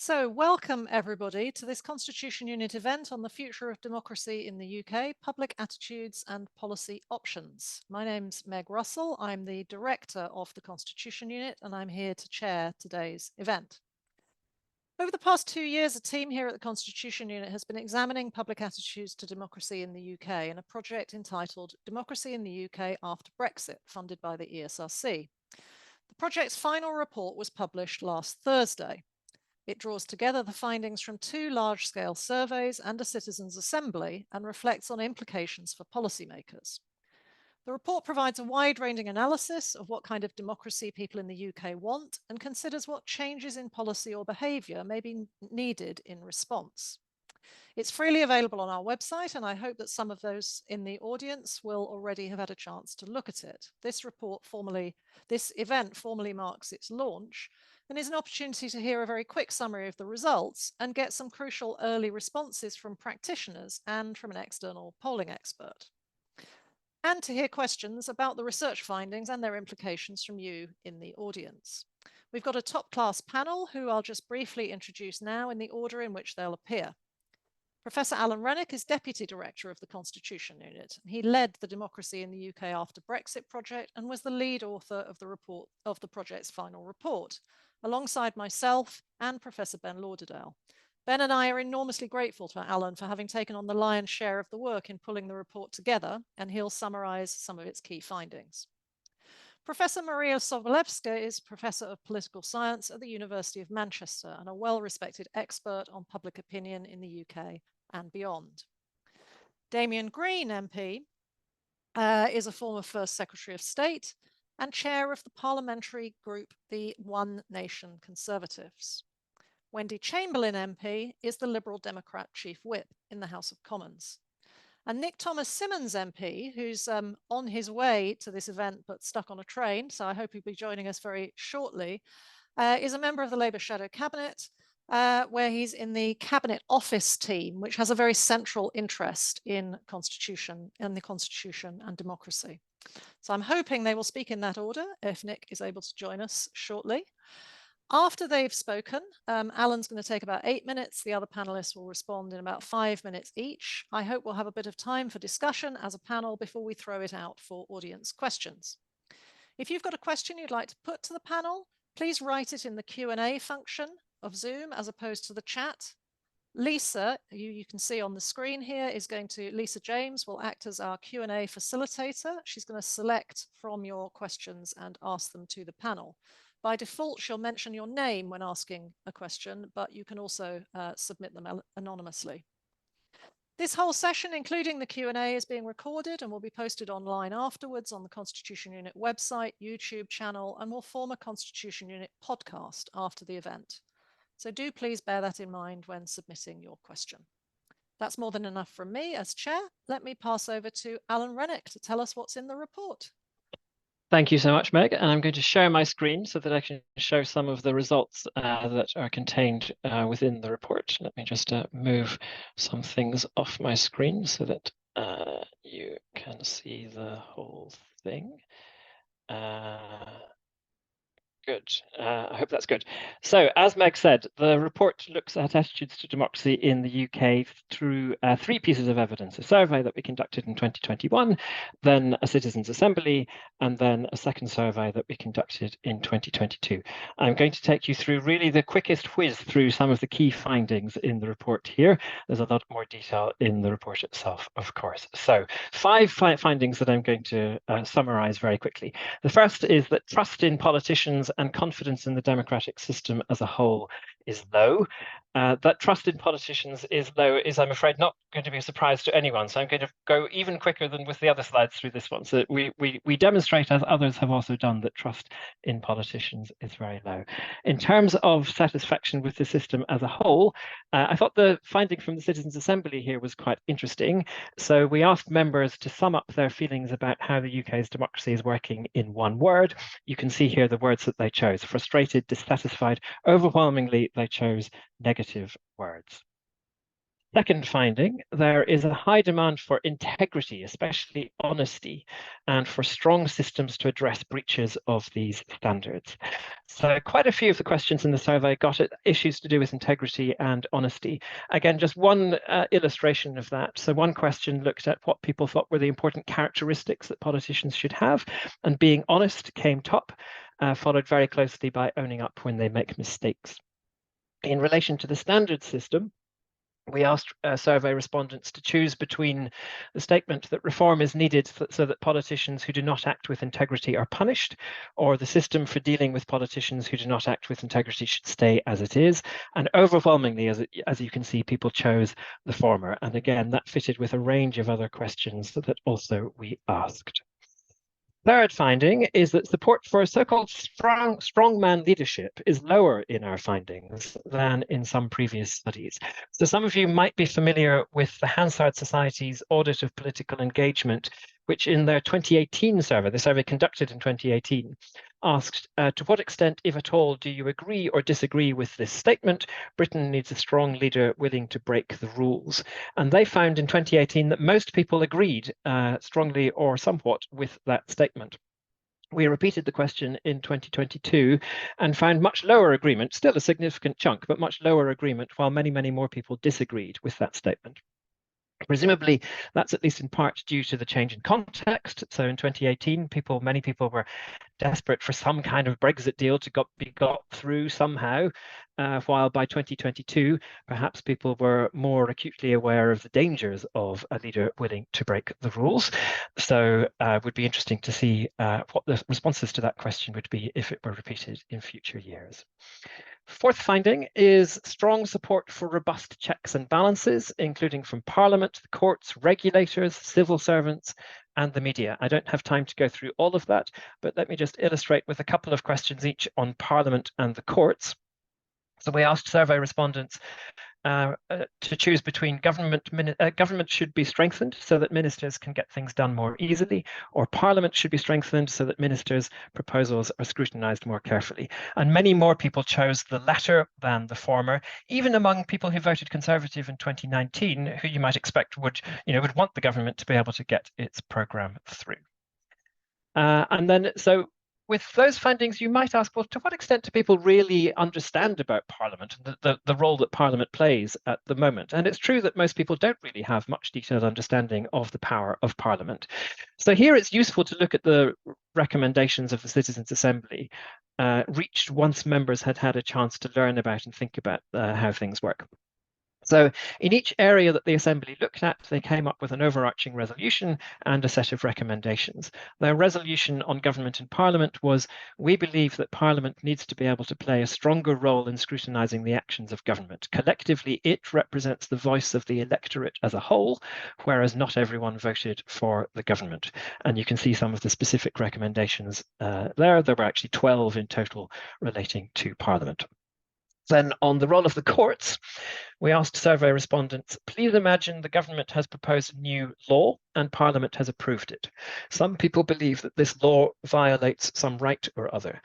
So welcome everybody to this Constitution Unit event on the future of democracy in the UK, public attitudes and policy options. My name's Meg Russell. I'm the director of the Constitution Unit and I'm here to chair today's event. Over the past 2 years, a team here at the Constitution Unit has been examining public attitudes to democracy in the UK in a project entitled Democracy in the UK After Brexit, funded by the ESRC. The project's final report was published last Thursday. It draws together the findings from 2 large-scale surveys and a citizens' assembly and reflects on implications for policymakers. The report provides a wide-ranging analysis of what kind of democracy people in the UK want and considers what changes in policy or behaviour may be needed in response. It's freely available on our website, and I hope that some of those in the audience will already have had a chance to look at it. This event formally marks its launch and is an opportunity to hear a very quick summary of the results and get some crucial early responses from practitioners and from an external polling expert. And to hear questions about the research findings and their implications from you in the audience. We've got a top-class panel who I'll just briefly introduce now in the order in which they'll appear. Professor Alan Rennick is Deputy Director of the Constitution Unit. He led the Democracy in the UK After Brexit project and was the lead author of the project's final report, alongside myself and Professor Ben Lauderdale. Ben and I are enormously grateful to Alan for having taken on the lion's share of the work in pulling the report together, and he'll summarise some of its key findings. Professor Maria Sobolewska is Professor of Political Science at the University of Manchester and a well-respected expert on public opinion in the UK and beyond. Damian Green MP is a former First Secretary of State and chair of the parliamentary group, the One Nation Conservatives. Wendy Chamberlain MP is the Liberal Democrat Chief Whip in the House of Commons. And Nick Thomas-Symonds MP, who's on his way to this event but stuck on a train, so I hope he'll be joining us very shortly, is a member of the Labour Shadow Cabinet, where he's in the Cabinet Office team, which has a very central interest in the Constitution and democracy. So I'm hoping they will speak in that order if Nick is able to join us shortly. After they've spoken, Alan's going to take about 8 minutes. The other panelists will respond in about 5 minutes each. I hope we'll have a bit of time for discussion as a panel before we throw it out for audience questions. If you've got a question you'd like to put to the panel, please write it in the Q&A function of Zoom as opposed to the chat. Lisa, you can see on the screen here, Lisa James will act as our Q&A facilitator. She's going to select from your questions and ask them to the panel. By default, she'll mention your name when asking a question, but you can also submit them anonymously. This whole session, including the Q&A, is being recorded and will be posted online afterwards on the Constitution Unit website, YouTube channel, and will form a Constitution Unit podcast after the event. So do please bear that in mind when submitting your question. That's more than enough from me as chair. Let me pass over to Alan Rennick to tell us what's in the report. Thank you so much, Meg. And I'm going to share my screen so that I can show some of the results that are contained within the report. Let me just move some things off my screen so that you can see the whole thing. Good. I hope that's good. So, as Meg said, the report looks at attitudes to democracy in the UK through 3 pieces of evidence: a survey that we conducted in 2021, then a citizens' assembly, and then a second survey that we conducted in 2022. I'm going to take you through really the quickest whiz through some of the key findings in the report here. There's a lot more detail in the report itself, of course. So, 5 findings that I'm going to summarize very quickly. The first is that trust in politicians and confidence in the democratic system as a whole is low. That trust in politicians is low is, I'm afraid, not going to be a surprise to anyone. So I'm going to go even quicker than with the other slides through this one. So we demonstrate, as others have also done, that trust in politicians is very low. In terms of satisfaction with the system as a whole, I thought the finding from the Citizens' Assembly here was quite interesting. So we asked members to sum up their feelings about how the UK's democracy is working in one word. You can see here the words that they chose: frustrated, dissatisfied. Overwhelmingly, they chose negative words. Second finding, there is a high demand for integrity, especially honesty, and for strong systems to address breaches of these standards. So quite a few of the questions in the survey got at issues to do with integrity and honesty. Again, just one illustration of that. So one question looked at what people thought were the important characteristics that politicians should have, and being honest came top, followed very closely by owning up when they make mistakes. In relation to the standard system, we asked survey respondents to choose between the statement that reform is needed so that politicians who do not act with integrity are punished, or the system for dealing with politicians who do not act with integrity should stay as it is. And overwhelmingly, as you can see, people chose the former. And again, that fitted with a range of other questions that also we asked. Third finding is that support for so-called strongman leadership is lower in our findings than in some previous studies. So some of you might be familiar with the Hansard Society's audit of political engagement, which in their 2018 survey, the survey conducted in 2018, asked, to what extent, if at all, do you agree or disagree with this statement? Britain needs a strong leader willing to break the rules. And they found in 2018 that most people agreed strongly or somewhat with that statement. We repeated the question in 2022 and found much lower agreement, still a significant chunk, but much lower agreement, while many, many more people disagreed with that statement. Presumably, that's at least in part due to the change in context. So in 2018, many people were desperate for some kind of Brexit deal to be got through somehow, while by 2022, perhaps people were more acutely aware of the dangers of a leader willing to break the rules. So it would be interesting to see what the responses to that question would be if it were repeated in future years. Fourth finding is strong support for robust checks and balances, including from Parliament, the courts, regulators, civil servants, and the media. I don't have time to go through all of that, but let me just illustrate with a couple of questions each on Parliament and the courts. So we asked survey respondents to choose between government should be strengthened so that ministers can get things done more easily, or Parliament should be strengthened so that ministers' proposals are scrutinised more carefully. And many more people chose the latter than the former, even among people who voted Conservative in 2019, who you might expect would want the government to be able to get its programme through. And then, so with those findings, you might ask, well, to what extent do people really understand about Parliament and the role that Parliament plays at the moment? And it's true that most people don't really have much detailed understanding of the power of Parliament. So here it's useful to look at the recommendations of the Citizens' Assembly, reached once members had had a chance to learn about and think about how things work. So in each area that the Assembly looked at, they came up with an overarching resolution and a set of recommendations. Their resolution on government and Parliament was, we believe that Parliament needs to be able to play a stronger role in scrutinising the actions of government. Collectively, it represents the voice of the electorate as a whole, whereas not everyone voted for the government. And you can see some of the specific recommendations there. There were actually 12 in total relating to Parliament. Then on the role of the courts, we asked survey respondents, please imagine the government has proposed a new law and Parliament has approved it. Some people believe that this law violates some right or other.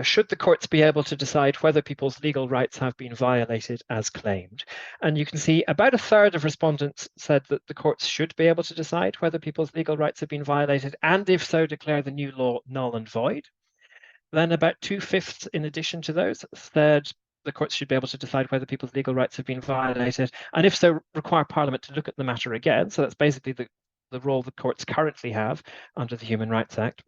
Should the courts be able to decide whether people's legal rights have been violated as claimed? And you can see about a third of respondents said that the courts should be able to decide whether people's legal rights have been violated, and if so, declare the new law null and void. Then about 2/5 in addition to those said the courts should be able to decide whether people's legal rights have been violated, and if so, require Parliament to look at the matter again. So that's basically the role the courts currently have under the Human Rights Act.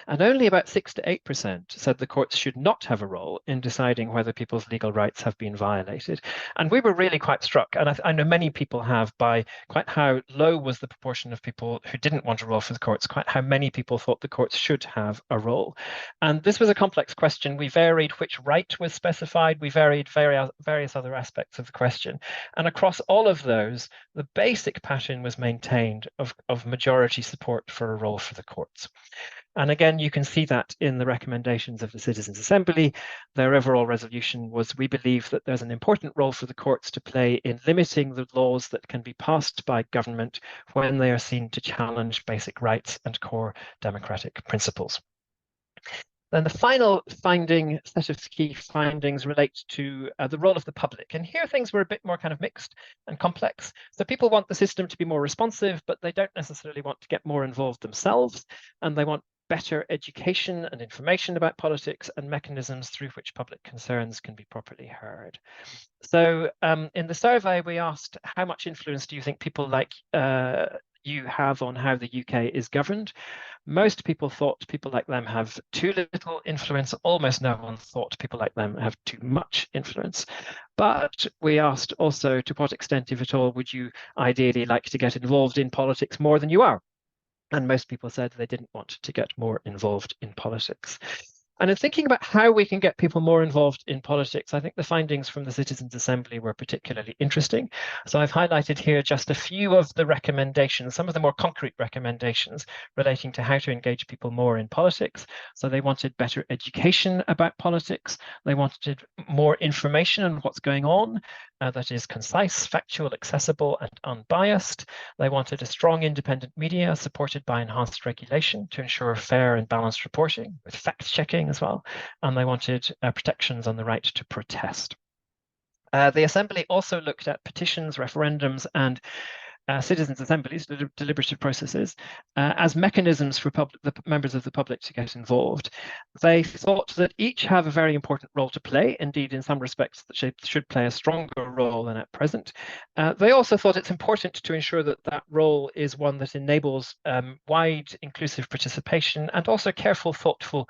And only about 6 to 8% said the courts should not have a role in deciding whether people's legal rights have been violated. And we were really quite struck, and I know many people have, by quite how low was the proportion of people who didn't want a role for the courts, quite how many people thought the courts should have a role. And this was a complex question. We varied which right was specified. We varied various other aspects of the question. And across all of those, the basic pattern was maintained of majority support for a role for the courts. And again, you can see that in the recommendations of the Citizens' Assembly. Their overall resolution was, we believe that there's an important role for the courts to play in limiting the laws that can be passed by government when they are seen to challenge basic rights and core democratic principles. Then the final set of key findings relate to the role of the public. And here things were a bit more kind of mixed and complex. So people want the system to be more responsive, but they don't necessarily want to get more involved themselves. And they want better education and information about politics and mechanisms through which public concerns can be properly heard. So in the survey, we asked, how much influence do you think people like you have on how the UK is governed? Most people thought people like them have too little influence. Almost no one thought people like them have too much influence. But we asked also, to what extent, if at all, would you ideally like to get involved in politics more than you are? And most people said they didn't want to get more involved in politics. And in thinking about how we can get people more involved in politics, I think the findings from the Citizens' Assembly were particularly interesting. So I've highlighted here just a few of the recommendations, some of the more concrete recommendations relating to how to engage people more in politics. So they wanted better education about politics. They wanted more information on what's going on, that is concise, factual, accessible, and unbiased. They wanted a strong independent media supported by enhanced regulation to ensure fair and balanced reporting with fact-checking as well. And they wanted protections on the right to protest. The Assembly also looked at petitions, referendums, and citizens' assemblies, deliberative processes, as mechanisms for the members of the public to get involved. They thought that each have a very important role to play. Indeed, in some respects, that should play a stronger role than at present. They also thought it's important to ensure that that role is one that enables wide, inclusive participation and also careful, thoughtful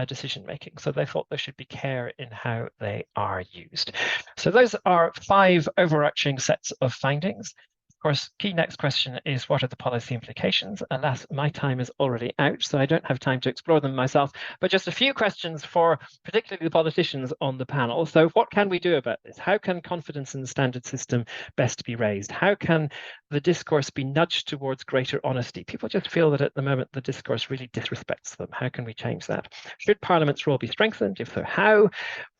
decision-making. So they thought there should be care in how they are used. So those are 5 overarching sets of findings. Of course, key next question is, what are the policy implications? Alas, my time is already out, so I don't have time to explore them myself, but just a few questions for particularly the politicians on the panel. So what can we do about this? How can confidence in the standard system best be raised? How can the discourse be nudged towards greater honesty? People just feel that at the moment the discourse really disrespects them. How can we change that? Should Parliament's role be strengthened? If so, how?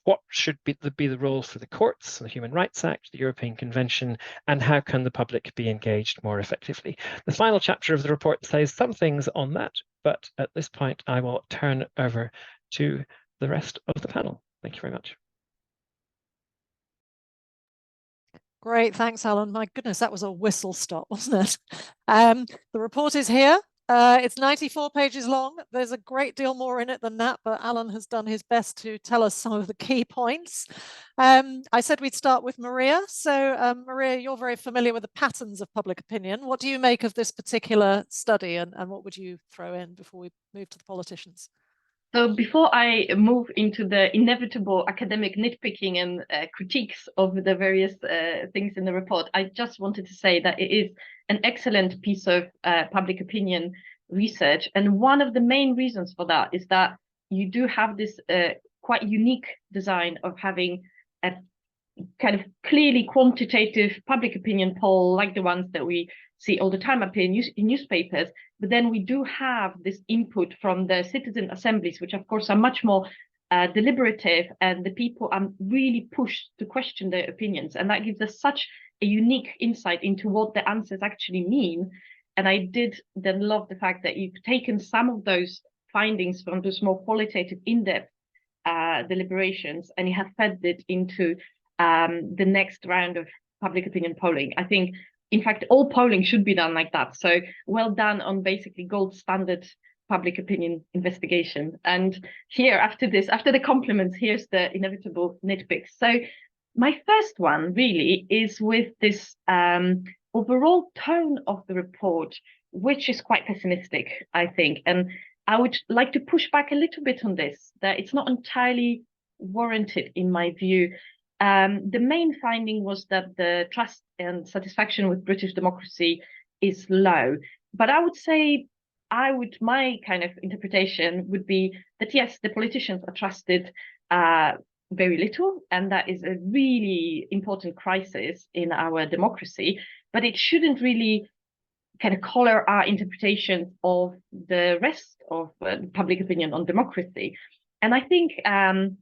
What should be the roles for the courts, the Human Rights Act, the European Convention, and how can the public be engaged more effectively? The final chapter of the report says some things on that, but at this point, I will turn over to the rest of the panel. Thank you very much. Great, thanks, Alan. My goodness, that was a whistle stop, wasn't it? The report is here. It's 94 pages long. There's a great deal more in it than that, but Alan has done his best to tell us some of the key points. I said we'd start with Maria. So Maria, you're very familiar with the patterns of public opinion. What do you make of this particular study, and what would you throw in before we move to the politicians? So before I move into the inevitable academic nitpicking and critiques of the various things in the report, I just wanted to say that it is an excellent piece of public opinion research. And one of the main reasons for that is that you do have this quite unique design of having a kind of clearly quantitative public opinion poll, like the ones that we see all the time up in newspapers. But then we do have this input from the citizen assemblies, which of course are much more deliberative, and the people are really pushed to question their opinions. And that gives us such a unique insight into what the answers actually mean. And I did then love the fact that you've taken some of those findings from those more qualitative, in-depth deliberations, and you have fed it into the next round of public opinion polling. I think, in fact, all polling should be done like that. So well done on basically gold standard public opinion investigation. And here, after the compliments, here's the inevitable nitpicks. So my first one really is with this overall tone of the report, which is quite pessimistic, I think. And I would like to push back a little bit on this, that it's not entirely warranted in my view. The main finding was that the trust and satisfaction with British democracy is low. But I would say, my kind of interpretation would be that yes, the politicians are trusted very little, and that is a really important crisis in our democracy. But it shouldn't really kind of color our interpretation of the rest of public opinion on democracy. And I think, and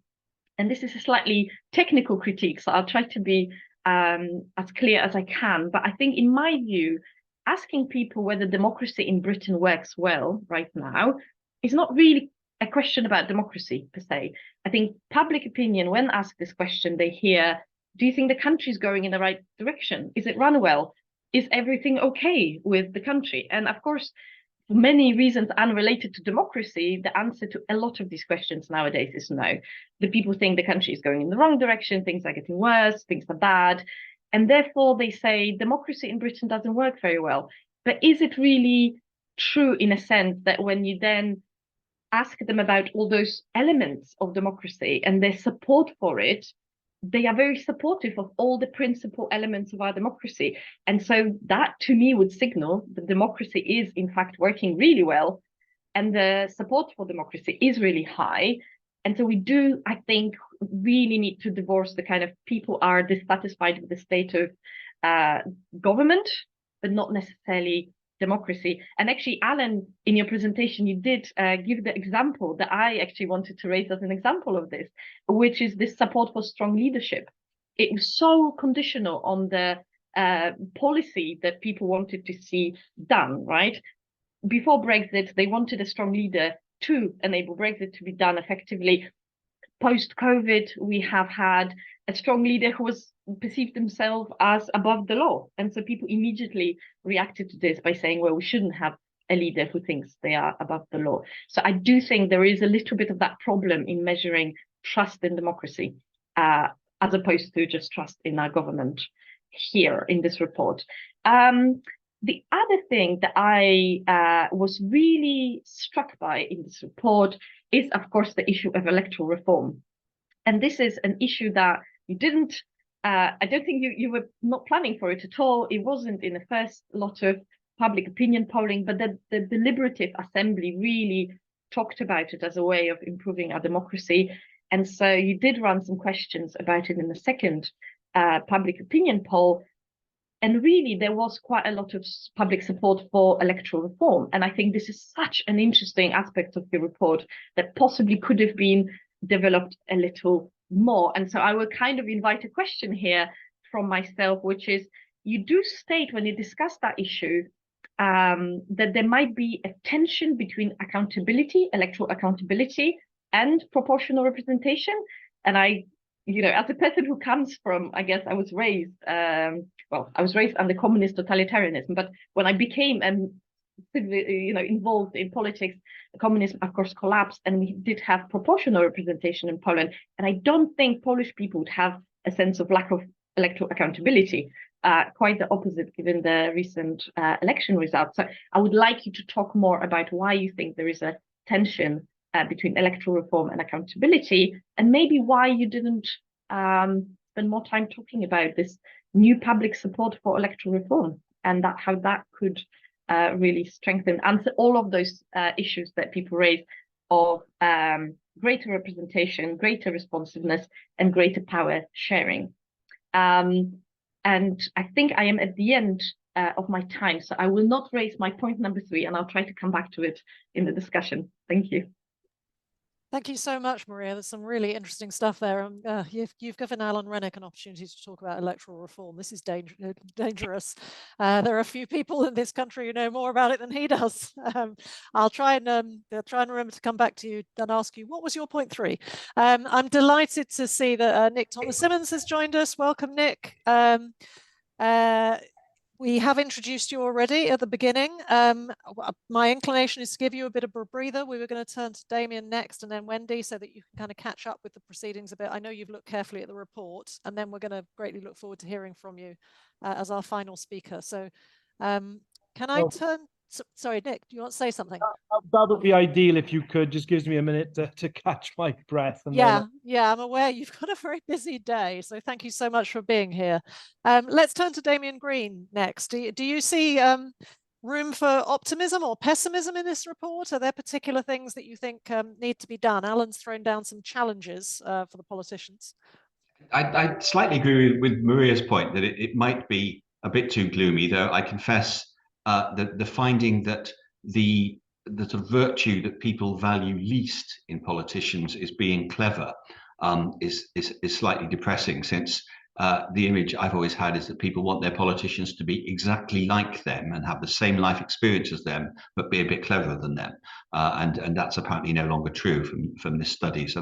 this is a slightly technical critique, so I'll try to be as clear as I can. But I think, in my view, asking people whether democracy in Britain works well right now is not really a question about democracy per se. I think public opinion, when asked this question, they hear, do you think the country is going in the right direction? Is it run well? Is everything okay with the country? And of course, for many reasons unrelated to democracy, the answer to a lot of these questions nowadays is no. The people think the country is going in the wrong direction, things are getting worse, things are bad. And therefore they say democracy in Britain doesn't work very well. But is it really true in a sense that when you then ask them about all those elements of democracy and their support for it, they are very supportive of all the principal elements of our democracy. And so that to me would signal that democracy is in fact working really well and the support for democracy is really high. And so we do, I think, really need to divorce the kind of people are dissatisfied with the state of government, but not necessarily democracy. And actually, Alan, in your presentation, you did give the example that I actually wanted to raise as an example of this, which is this support for strong leadership. It was so conditional on the policy that people wanted to see done, right? Before Brexit, they wanted a strong leader to enable Brexit to be done effectively. Post-COVID, we have had a strong leader who was perceived himself as above the law. And so people immediately reacted to this by saying, well, we shouldn't have a leader who thinks they are above the law. So I do think there is a little bit of that problem in measuring trust in democracy, as opposed to just trust in our government here in this report. The other thing that I was really struck by in this report is, of course, the issue of electoral reform. And this is an issue that you didn't, I don't think you were not planning for it at all. It wasn't in the first lot of public opinion polling, but the deliberative assembly really talked about it as a way of improving our democracy. And so you did run some questions about it in the second public opinion poll. And really, there was quite a lot of public support for electoral reform. And I think this is such an interesting aspect of the report that possibly could have been developed a little more. And so I will kind of invite a question here from myself, which is, you do state when you discuss that issue that there might be a tension between accountability, electoral accountability, and proportional representation. And I, you know, as a person who comes from, I guess I was raised, I was raised under communist totalitarianism, but when I became, involved in politics, communism, of course, collapsed, and we did have proportional representation in Poland. And I don't think Polish people would have a sense of lack of electoral accountability. Quite the opposite, given the recent election results. So I would like you to talk more about why you think there is a tension between electoral reform and accountability, and maybe why you didn't spend more time talking about this new public support for electoral reform and that how that could really strengthen, answer all of those issues that people raise of greater representation, greater responsiveness, and greater power sharing. And I think I am at the end of my time, so I will not raise my point number 3, and I'll try to come back to it in the discussion. Thank you. Thank you so much, Maria. There's some really interesting stuff there. You've given Alan Rennick an opportunity to talk about electoral reform. This is dangerous. There are a few people in this country who know more about it than he does. I'll try and remember to come back to you and ask you, what was your point 3? I'm delighted to see that Nick Thomas-Symonds has joined us. Welcome, Nick. We have introduced you already at the beginning. My inclination is to give you a bit of a breather. We were going to turn to Damian next and then Wendy so that you can kind of catch up with the proceedings a bit. I know you've looked carefully at the report, and then we're going to greatly look forward to hearing from you as our final speaker. So can I turn? Sorry, Nick, do you want to say something? That would be ideal if you could. Just gives me a minute to catch my breath. And yeah, I'm aware you've got a very busy day, so thank you so much for being here. Let's turn to Damian Green next. Do you see room for optimism or pessimism in this report? Are there particular things that you think need to be done? Alan's thrown down some challenges for the politicians. I slightly agree with Maria's point that it might be a bit too gloomy, though I confess the finding that the sort of virtue that people value least in politicians is being clever is slightly depressing, since the image I've always had is that people want their politicians to be exactly like them and have the same life experience as them, but be a bit cleverer than them. And that's apparently no longer true from this study. So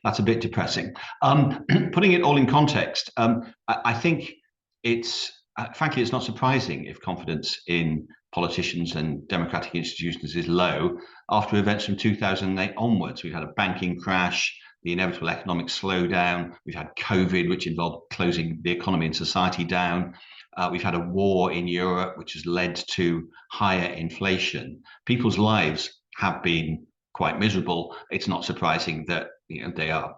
that's a bit depressing. Putting it all in context, I think it's frankly, it's not surprising if confidence in politicians and democratic institutions is low after events from 2008 onwards. We've had a banking crash, the inevitable economic slowdown. We've had COVID, which involved closing the economy and society down. We've had a war in Europe, which has led to higher inflation. People's lives have been quite miserable. It's not surprising that they are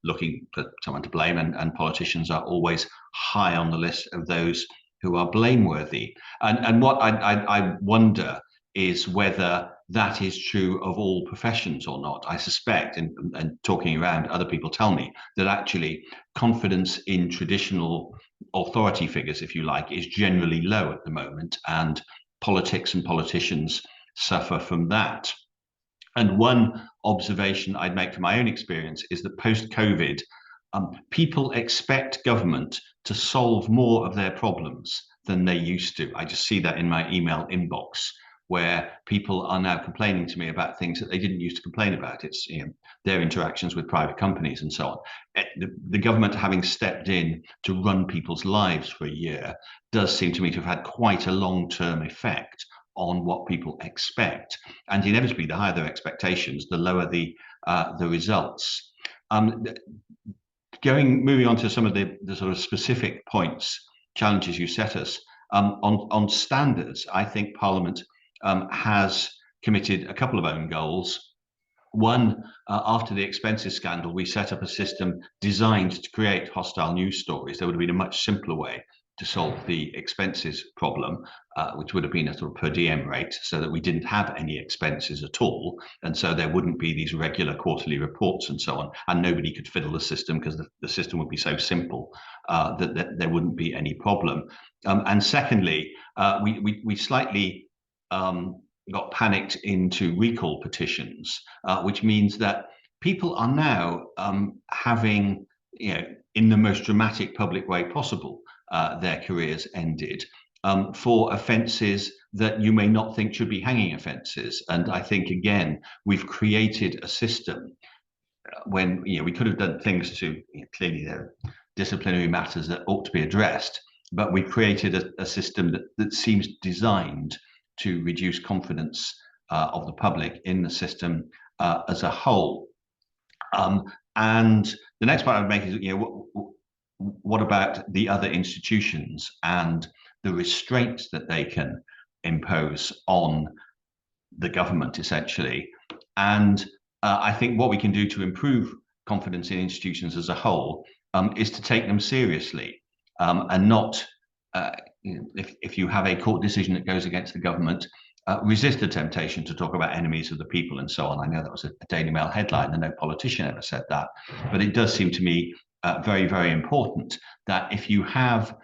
looking for someone to blame, and politicians are always high on the list of those who are blameworthy. And what I wonder is whether that is true of all professions or not. I suspect, and talking around, other people tell me that actually confidence in traditional authority figures, if you like, is generally low at the moment, and politics and politicians suffer from that. And one observation I'd make from my own experience is that post-COVID, people expect government to solve more of their problems than they used to. I just see that in my email inbox, where people are now complaining to me about things that they didn't used to complain about. It's their interactions with private companies and so on. The government having stepped in to run people's lives for a year does seem to me to have had quite a long-term effect on what people expect. And inevitably, the higher their expectations, the lower the results. Moving on to some of the sort of specific points, challenges you set us, on standards, I think Parliament has committed a couple of own goals. One, after the expenses scandal, we set up a system designed to create hostile news stories. There would have been a much simpler way to solve the expenses problem, which would have been a sort of per diem rate, so that we didn't have any expenses at all. And so there wouldn't be these regular quarterly reports and so on. And nobody could fiddle the system because the system would be so simple that there wouldn't be any problem. And secondly, we slightly got panicked into recall petitions, which means that people are now having, in the most dramatic public way possible, their careers ended for offences that you may not think should be hanging offences. And I think, again, we've created a system when we could have done things to, clearly there are disciplinary matters that ought to be addressed, but we created a system that seems designed to reduce confidence of the public in the system as a whole. And the next point I would make is, what about the other institutions and the restraints that they can impose on the government, essentially? And I think what we can do to improve confidence in institutions as a whole is to take them seriously, and not, if you have a court decision that goes against the government, resist the temptation to talk about enemies of the people and so on. I know that was a Daily Mail headline, and no politician ever said that, but it does seem to me very, very important that if you have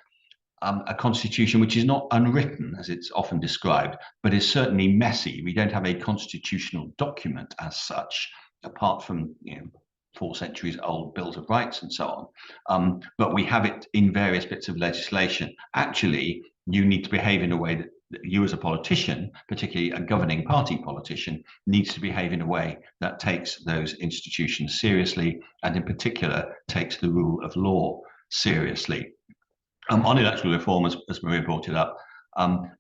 a constitution which is not unwritten, as it's often described, but is certainly messy. We don't have a constitutional document as such, apart from 4 centuries old bills of rights and so on. But we have it in various bits of legislation. Actually, you need to behave in a way that you as a politician, particularly a governing party politician, needs to behave in a way that takes those institutions seriously, and in particular takes the rule of law seriously. On electoral reform, as Maria brought it up,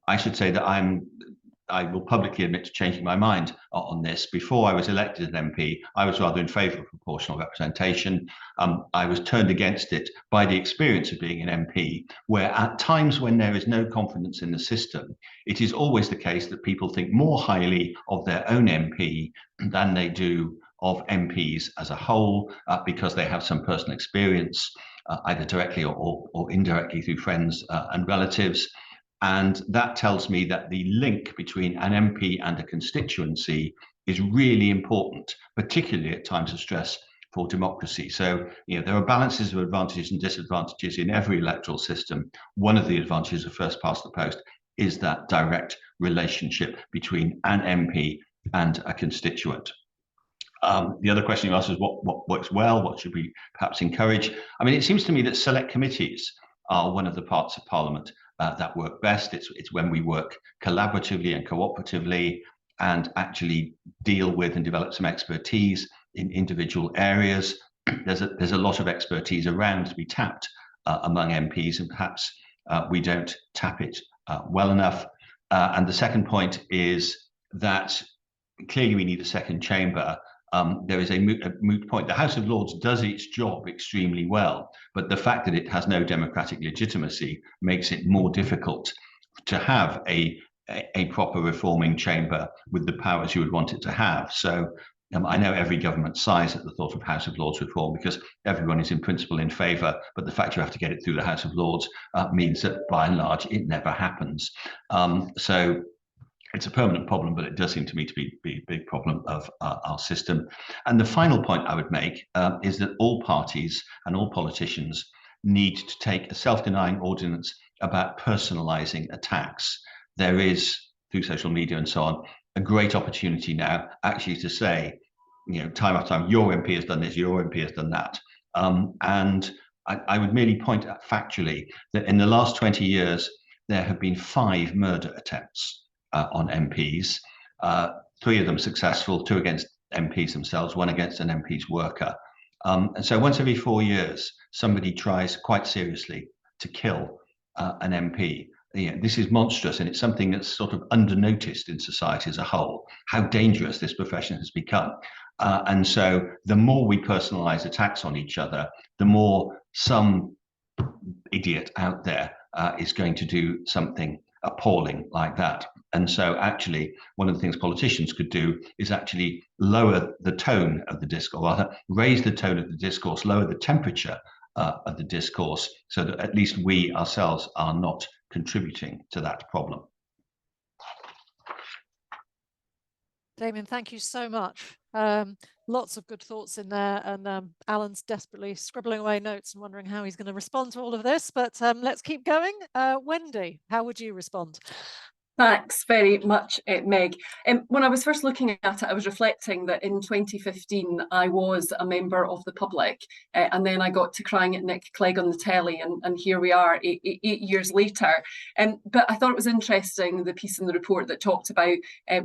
I should say that I will publicly admit to changing my mind on this. Before I was elected as MP, I was rather in favour of proportional representation. I was turned against it by the experience of being an MP, where at times when there is no confidence in the system, it is always the case that people think more highly of their own MP than they do of MPs as a whole, because they have some personal experience, either directly or indirectly through friends and relatives. And that tells me that the link between an MP and a constituency is really important, particularly at times of stress for democracy. So, there are balances of advantages and disadvantages in every electoral system. One of the advantages of first past the post is that direct relationship between an MP and a constituent. The other question you asked is what works well, what should we perhaps encourage? I mean, it seems to me that select committees are one of the parts of Parliament that work best. It's when we work collaboratively and cooperatively and actually deal with and develop some expertise in individual areas. There's a lot of expertise around to be tapped among MPs, and perhaps we don't tap it well enough. And the second point is that clearly we need a second chamber. There is a moot point. The House of Lords does its job extremely well, but the fact that it has no democratic legitimacy makes it more difficult to have a proper reforming chamber with the powers you would want it to have. So I know every government sighs at the thought of House of Lords reform because everyone is in principle in favour, but the fact you have to get it through the House of Lords means that by and large it never happens. So it's a permanent problem, but it does seem to me to be a big problem of our system. And the final point I would make is that all parties and all politicians need to take a self-denying ordinance about personalising attacks. There is, through social media and so on, a great opportunity now actually to say, time after time, your MP has done this, your MP has done that. And I would merely point out factually that in the last 20 years, there have been 5 murder attempts on MPs, 3 of them successful, 2 against MPs themselves, 1 against an MP's worker. And so once every 4 years, somebody tries quite seriously to kill an MP. This is monstrous, and it's something that's sort of under-noticed in society as a whole, how dangerous this profession has become. And so the more we personalize attacks on each other, the more some idiot out there is going to do something appalling like that. And so actually, one of the things politicians could do is actually lower the tone of the discourse, or rather raise the tone of the discourse, lower the temperature of the discourse, so that at least we ourselves are not contributing to that problem. Damian, thank you so much. Lots of good thoughts in there, and Alan's desperately scribbling away notes and wondering how he's going to respond to all of this, but let's keep going. Wendy, how would you respond? Thanks very much, Meg. When I was first looking at it, I was reflecting that in 2015, I was a member of the public, and then I got to crying at Nick Clegg on the telly, and here we are 8 years later. But I thought it was interesting, the piece in the report that talked about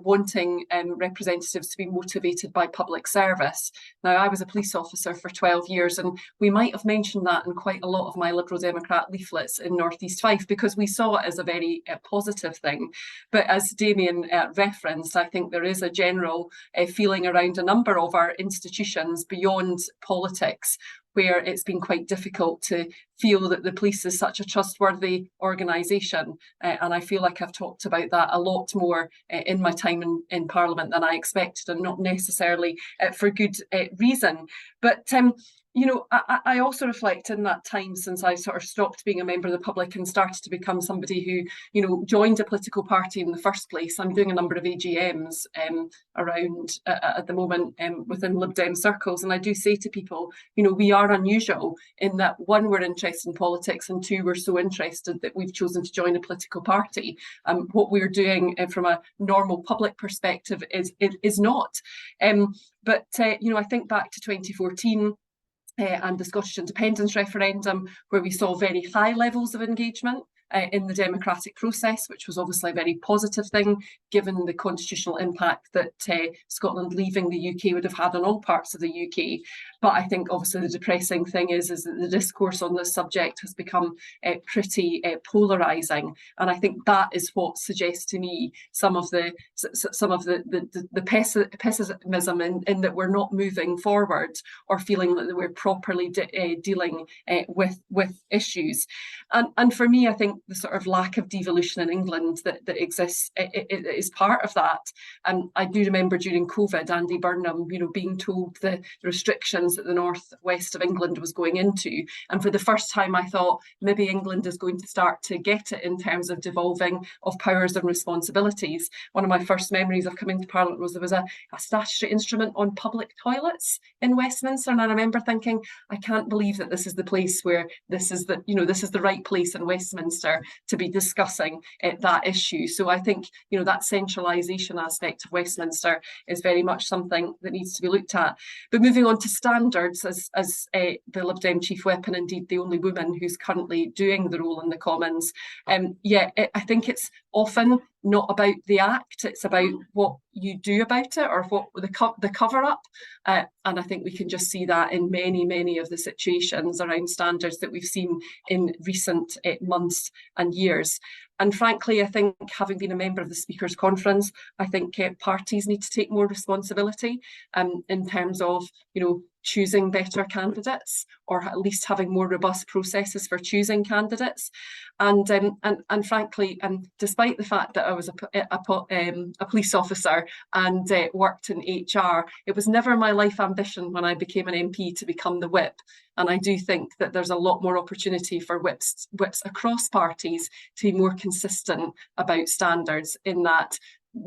wanting representatives to be motivated by public service. Now, I was a police officer for 12 years, and we might have mentioned that in quite a lot of my Liberal Democrat leaflets in North East Fife, because we saw it as a very positive thing. But as Damian referenced, I think there is a general feeling around a number of our institutions beyond politics, where it's been quite difficult to feel that the police is such a trustworthy organisation. And I feel like I've talked about that a lot more in my time in Parliament than I expected, and not necessarily for good reason. But I also reflect in that time since I sort of stopped being a member of the public and started to become somebody who, joined a political party in the first place. I'm doing a number of AGMs around at the moment within Lib Dem circles. And I do say to people, we are unusual in that, 1, we're interested in politics, and 2, we're so interested that we've chosen to join a political party. What we're doing from a normal public perspective is not. But I think back to 2014, and the Scottish independence referendum, where we saw very high levels of engagement in the democratic process, which was obviously a very positive thing, given the constitutional impact that Scotland leaving the UK would have had on all parts of the UK. But I think obviously the depressing thing is that the discourse on this subject has become pretty polarising, and I think that is what suggests to me some of the pessimism in that we're not moving forward or feeling that we're properly dealing with issues. And for me, I think the sort of lack of devolution in England that exists is part of that. And I do remember during COVID, Andy Burnham, being told the restrictions that the northwest of England was going into. And for the first time, I thought maybe England is going to start to get it in terms of devolving of powers and responsibilities. One of my first memories of coming to Parliament was there was a statutory instrument on public toilets in Westminster. And I remember thinking, I can't believe that this is the place where this is the right place in Westminster Westminster to be discussing that issue. So I think, you know, that centralisation aspect of Westminster is very much something that needs to be looked at. But moving on to standards, as the Lib Dem Chief Whip, and indeed the only woman who's currently doing the role in the Commons, I think it's often not about the act, it's about what you do about it, or what the cover-up. And I think we can just see that in many of the situations around standards that we've seen in recent months and years. And frankly, I think, having been a member of the Speakers' Conference, I think parties need to take more responsibility in terms of, you know, choosing better candidates, or at least having more robust processes for choosing candidates. And frankly, despite the fact that I was a police officer and worked in HR, it was never my life ambition when I became an MP to become the whip. And I do think that there's a lot more opportunity for whips across parties to be more consistent about standards, in that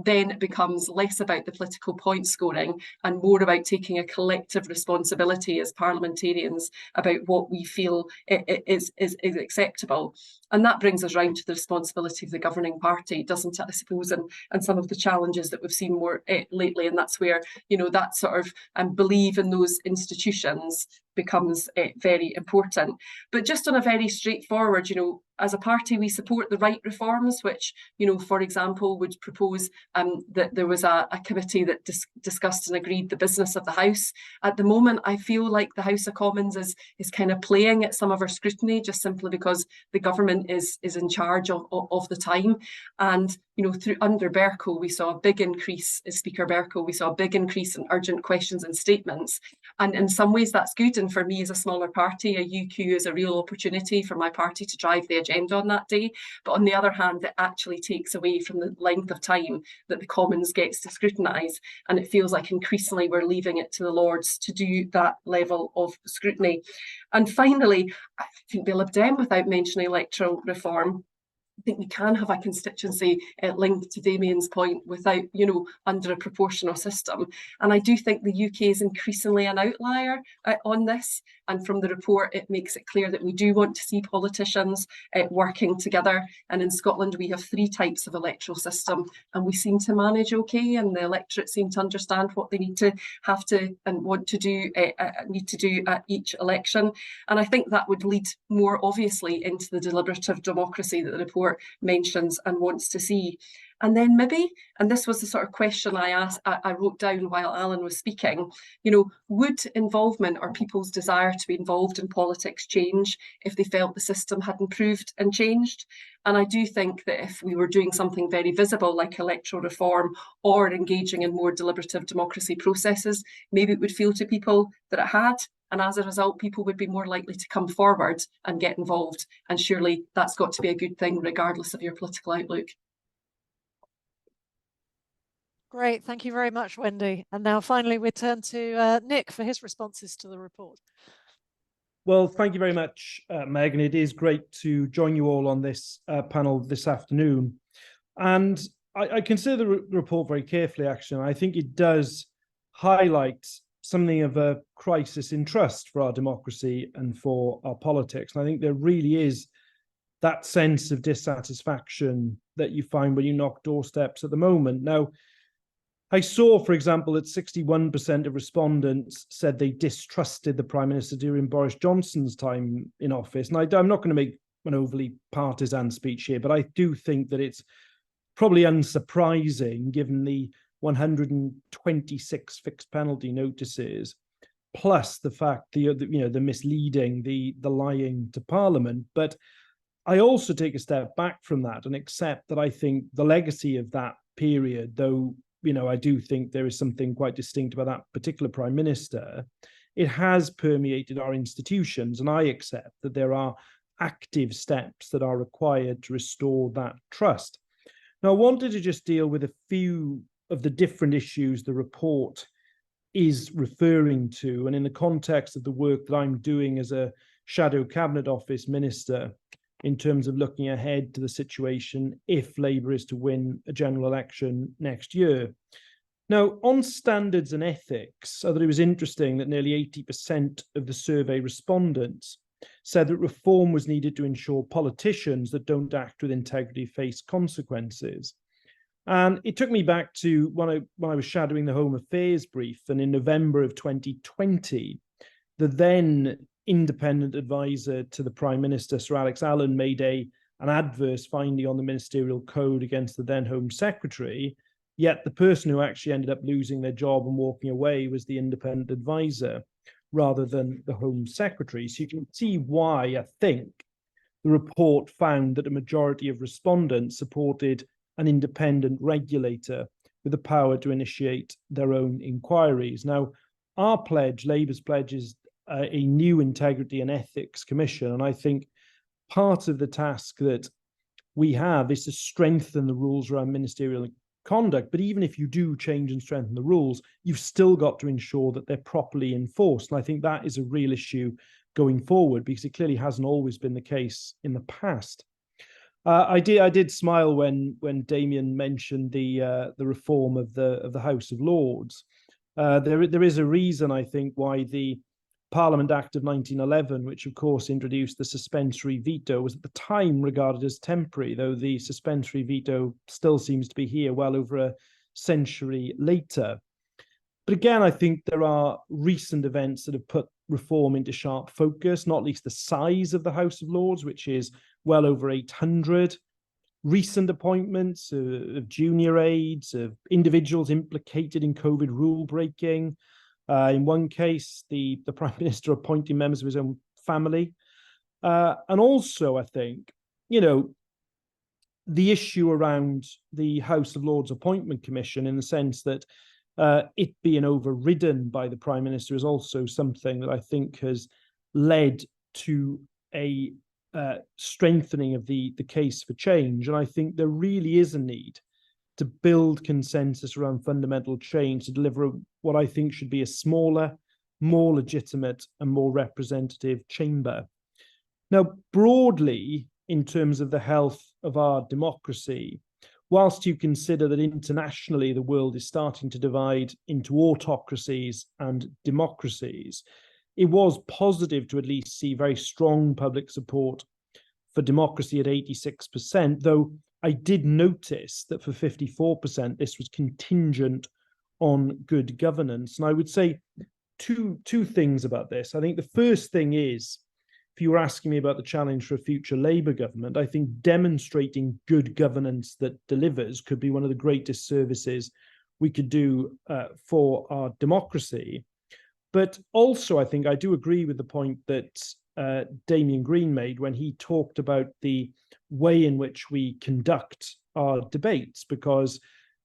then it becomes less about the political point scoring and more about taking a collective responsibility as parliamentarians about what we feel is acceptable. And that brings us round to the responsibility of the governing party, doesn't it, I suppose, and some of the challenges that we've seen more lately. And that's where, you know, that sort of believe in those institutions becomes very important. But just on a very straightforward, you know, as a party, we support the right reforms, which, you know, for example, would propose that there was a committee that discussed and agreed the business of the House. At the moment, I feel like the House of Commons is kind of playing at some of our scrutiny, just simply because the government is in charge of the time. And, you know, under Bercow, we saw a big increase, Speaker Bercow, we saw a big increase in urgent questions and statements. And in some ways that's good. And for me as a smaller party, a UQ is a real opportunity for my party to drive the agenda on that day. But on the other hand, it actually takes away from the length of time that the Commons gets to scrutinise. And it feels like increasingly we're leaving it to the Lords to do that level of scrutiny. And finally, I think the Lib Dem, without mentioning electoral reform, I think we can have a constituency linked to Damian's point without, you know, under a proportional system. And I do think the UK is increasingly an outlier on this. And from the report, it makes it clear that we do want to see politicians working together. And in Scotland, we have 3 types of electoral system, and we seem to manage okay. And the electorate seem to understand what they need to have to and want to do, need to do at each election. And I think that would lead more obviously into the deliberative democracy that the report mentions and wants to see. And then maybe, and this was the sort of question I wrote down while Alan was speaking, you know, would involvement or people's desire to be involved in politics change if they felt the system had improved and changed? And I do think that if we were doing something very visible like electoral reform or engaging in more deliberative democracy processes, maybe it would feel to people that it had. And as a result, people would be more likely to come forward and get involved. And surely that's got to be a good thing, regardless of your political outlook. Great, thank you very much, Wendy. And now finally we turn to Nick for his responses to the report. Well, thank you very much, Meg, and it is great to join you all on this panel this afternoon. And I consider the report very carefully, actually. And I think it does highlight something of a crisis in trust for our democracy and for our politics. And I think there really is that sense of dissatisfaction that you find when you knock doorsteps at the moment. Now, I saw, for example, that 61% of respondents said they distrusted the Prime Minister during Boris Johnson's time in office. And I'm not going to make an overly partisan speech here, but I do think that it's probably unsurprising, given the 126 fixed penalty notices, plus the fact the misleading, the lying to Parliament. But I also take a step back from that and accept that I think the legacy of that period, though, you know, I do think there is something quite distinct about that particular Prime Minister, it has permeated our institutions, and I accept that there are active steps that are required to restore that trust. Now, I wanted to just deal with a few of the different issues the report is referring to, and in the context of the work that I'm doing as a Shadow Cabinet Office Minister, in terms of looking ahead to the situation if Labour is to win a general election next year. Now, on standards and ethics, I thought it was interesting that nearly 80% of the survey respondents said that reform was needed to ensure politicians that don't act with integrity face consequences. And it took me back to when I was shadowing the Home Affairs brief, and in November of 2020, the then independent advisor to the Prime Minister, Sir Alex Allen, made an adverse finding on the ministerial code against the then Home Secretary, yet the person who actually ended up losing their job and walking away was the independent advisor rather than the Home Secretary. So you can see why I think the report found that a majority of respondents supported an independent regulator with the power to initiate their own inquiries. Now, our pledge, Labour's pledge, is a new Integrity and Ethics Commission. And I think part of the task that we have is to strengthen the rules around ministerial conduct. But even if you do change and strengthen the rules, you've still got to ensure that they're properly enforced. And I think that is a real issue going forward, because it clearly hasn't always been the case in the past. I did smile when Damian mentioned the reform of the House of Lords. There is a reason, I think, why the Parliament Act of 1911, which of course introduced the suspensory veto, was at the time regarded as temporary, though the suspensory veto still seems to be here well over a century later. But again, I think there are recent events that have put reform into sharp focus, not least the size of the House of Lords, which is well over 800. Recent appointments of junior aides, of individuals implicated in COVID rule breaking. In one case, the Prime Minister appointing members of his own family. And also, I think, the issue around the House of Lords Appointment Commission, in the sense that it being overridden by the Prime Minister, is also something that I think has led to a strengthening of the case for change. And I think there really is a need to build consensus around fundamental change to deliver what I think should be a smaller, more legitimate and more representative chamber. Now, broadly, in terms of the health of our democracy, whilst you consider that internationally the world is starting to divide into autocracies and democracies, it was positive to at least see very strong public support for democracy at 86%, though I did notice that for 54%, this was contingent on good governance. And I would say two things about this. I think the first thing is, if you were asking me about the challenge for a future Labour government, I think demonstrating good governance that delivers could be one of the greatest services we could do for our democracy. But also, I think I do agree with the point that Damian Green made when he talked about the way in which we conduct our debates, because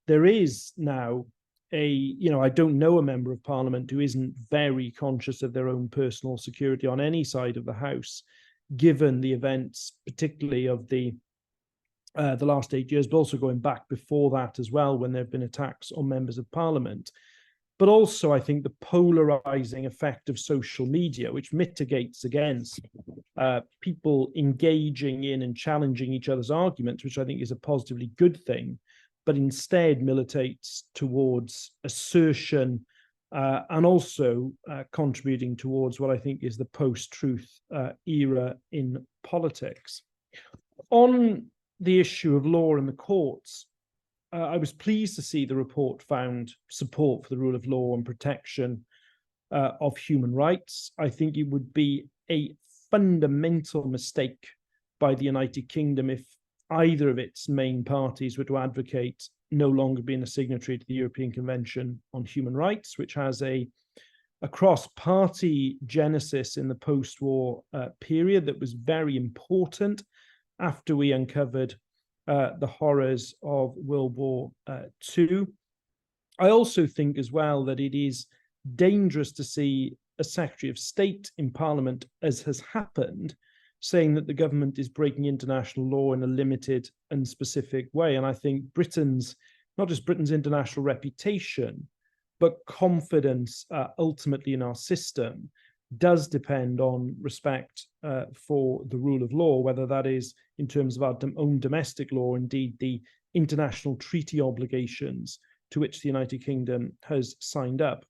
there is now I don't know a member of Parliament who isn't very conscious of their own personal security on any side of the House, given the events, particularly of the last 8 years, but also going back before that as well, when there have been attacks on members of Parliament. But also, I think the polarizing effect of social media, which mitigates against people engaging in and challenging each other's arguments, which I think is a positively good thing, but instead militates towards assertion and also contributing towards what I think is the post-truth era in politics. On the issue of law and the courts, I was pleased to see the report found support for the rule of law and protection of human rights. I think it would be a fundamental mistake by the United Kingdom if either of its main parties were to advocate no longer being a signatory to the European Convention on Human Rights, which has a cross-party genesis in the post-war period that was very important after we uncovered the horrors of World War II. I also think as well that it is dangerous to see a Secretary of State in Parliament, as has happened, saying that the government is breaking international law in a limited and specific way. And I think not just Britain's international reputation, but confidence ultimately in our system does depend on respect for the rule of law, whether that is in terms of our own domestic law, indeed the international treaty obligations to which the United Kingdom has signed up.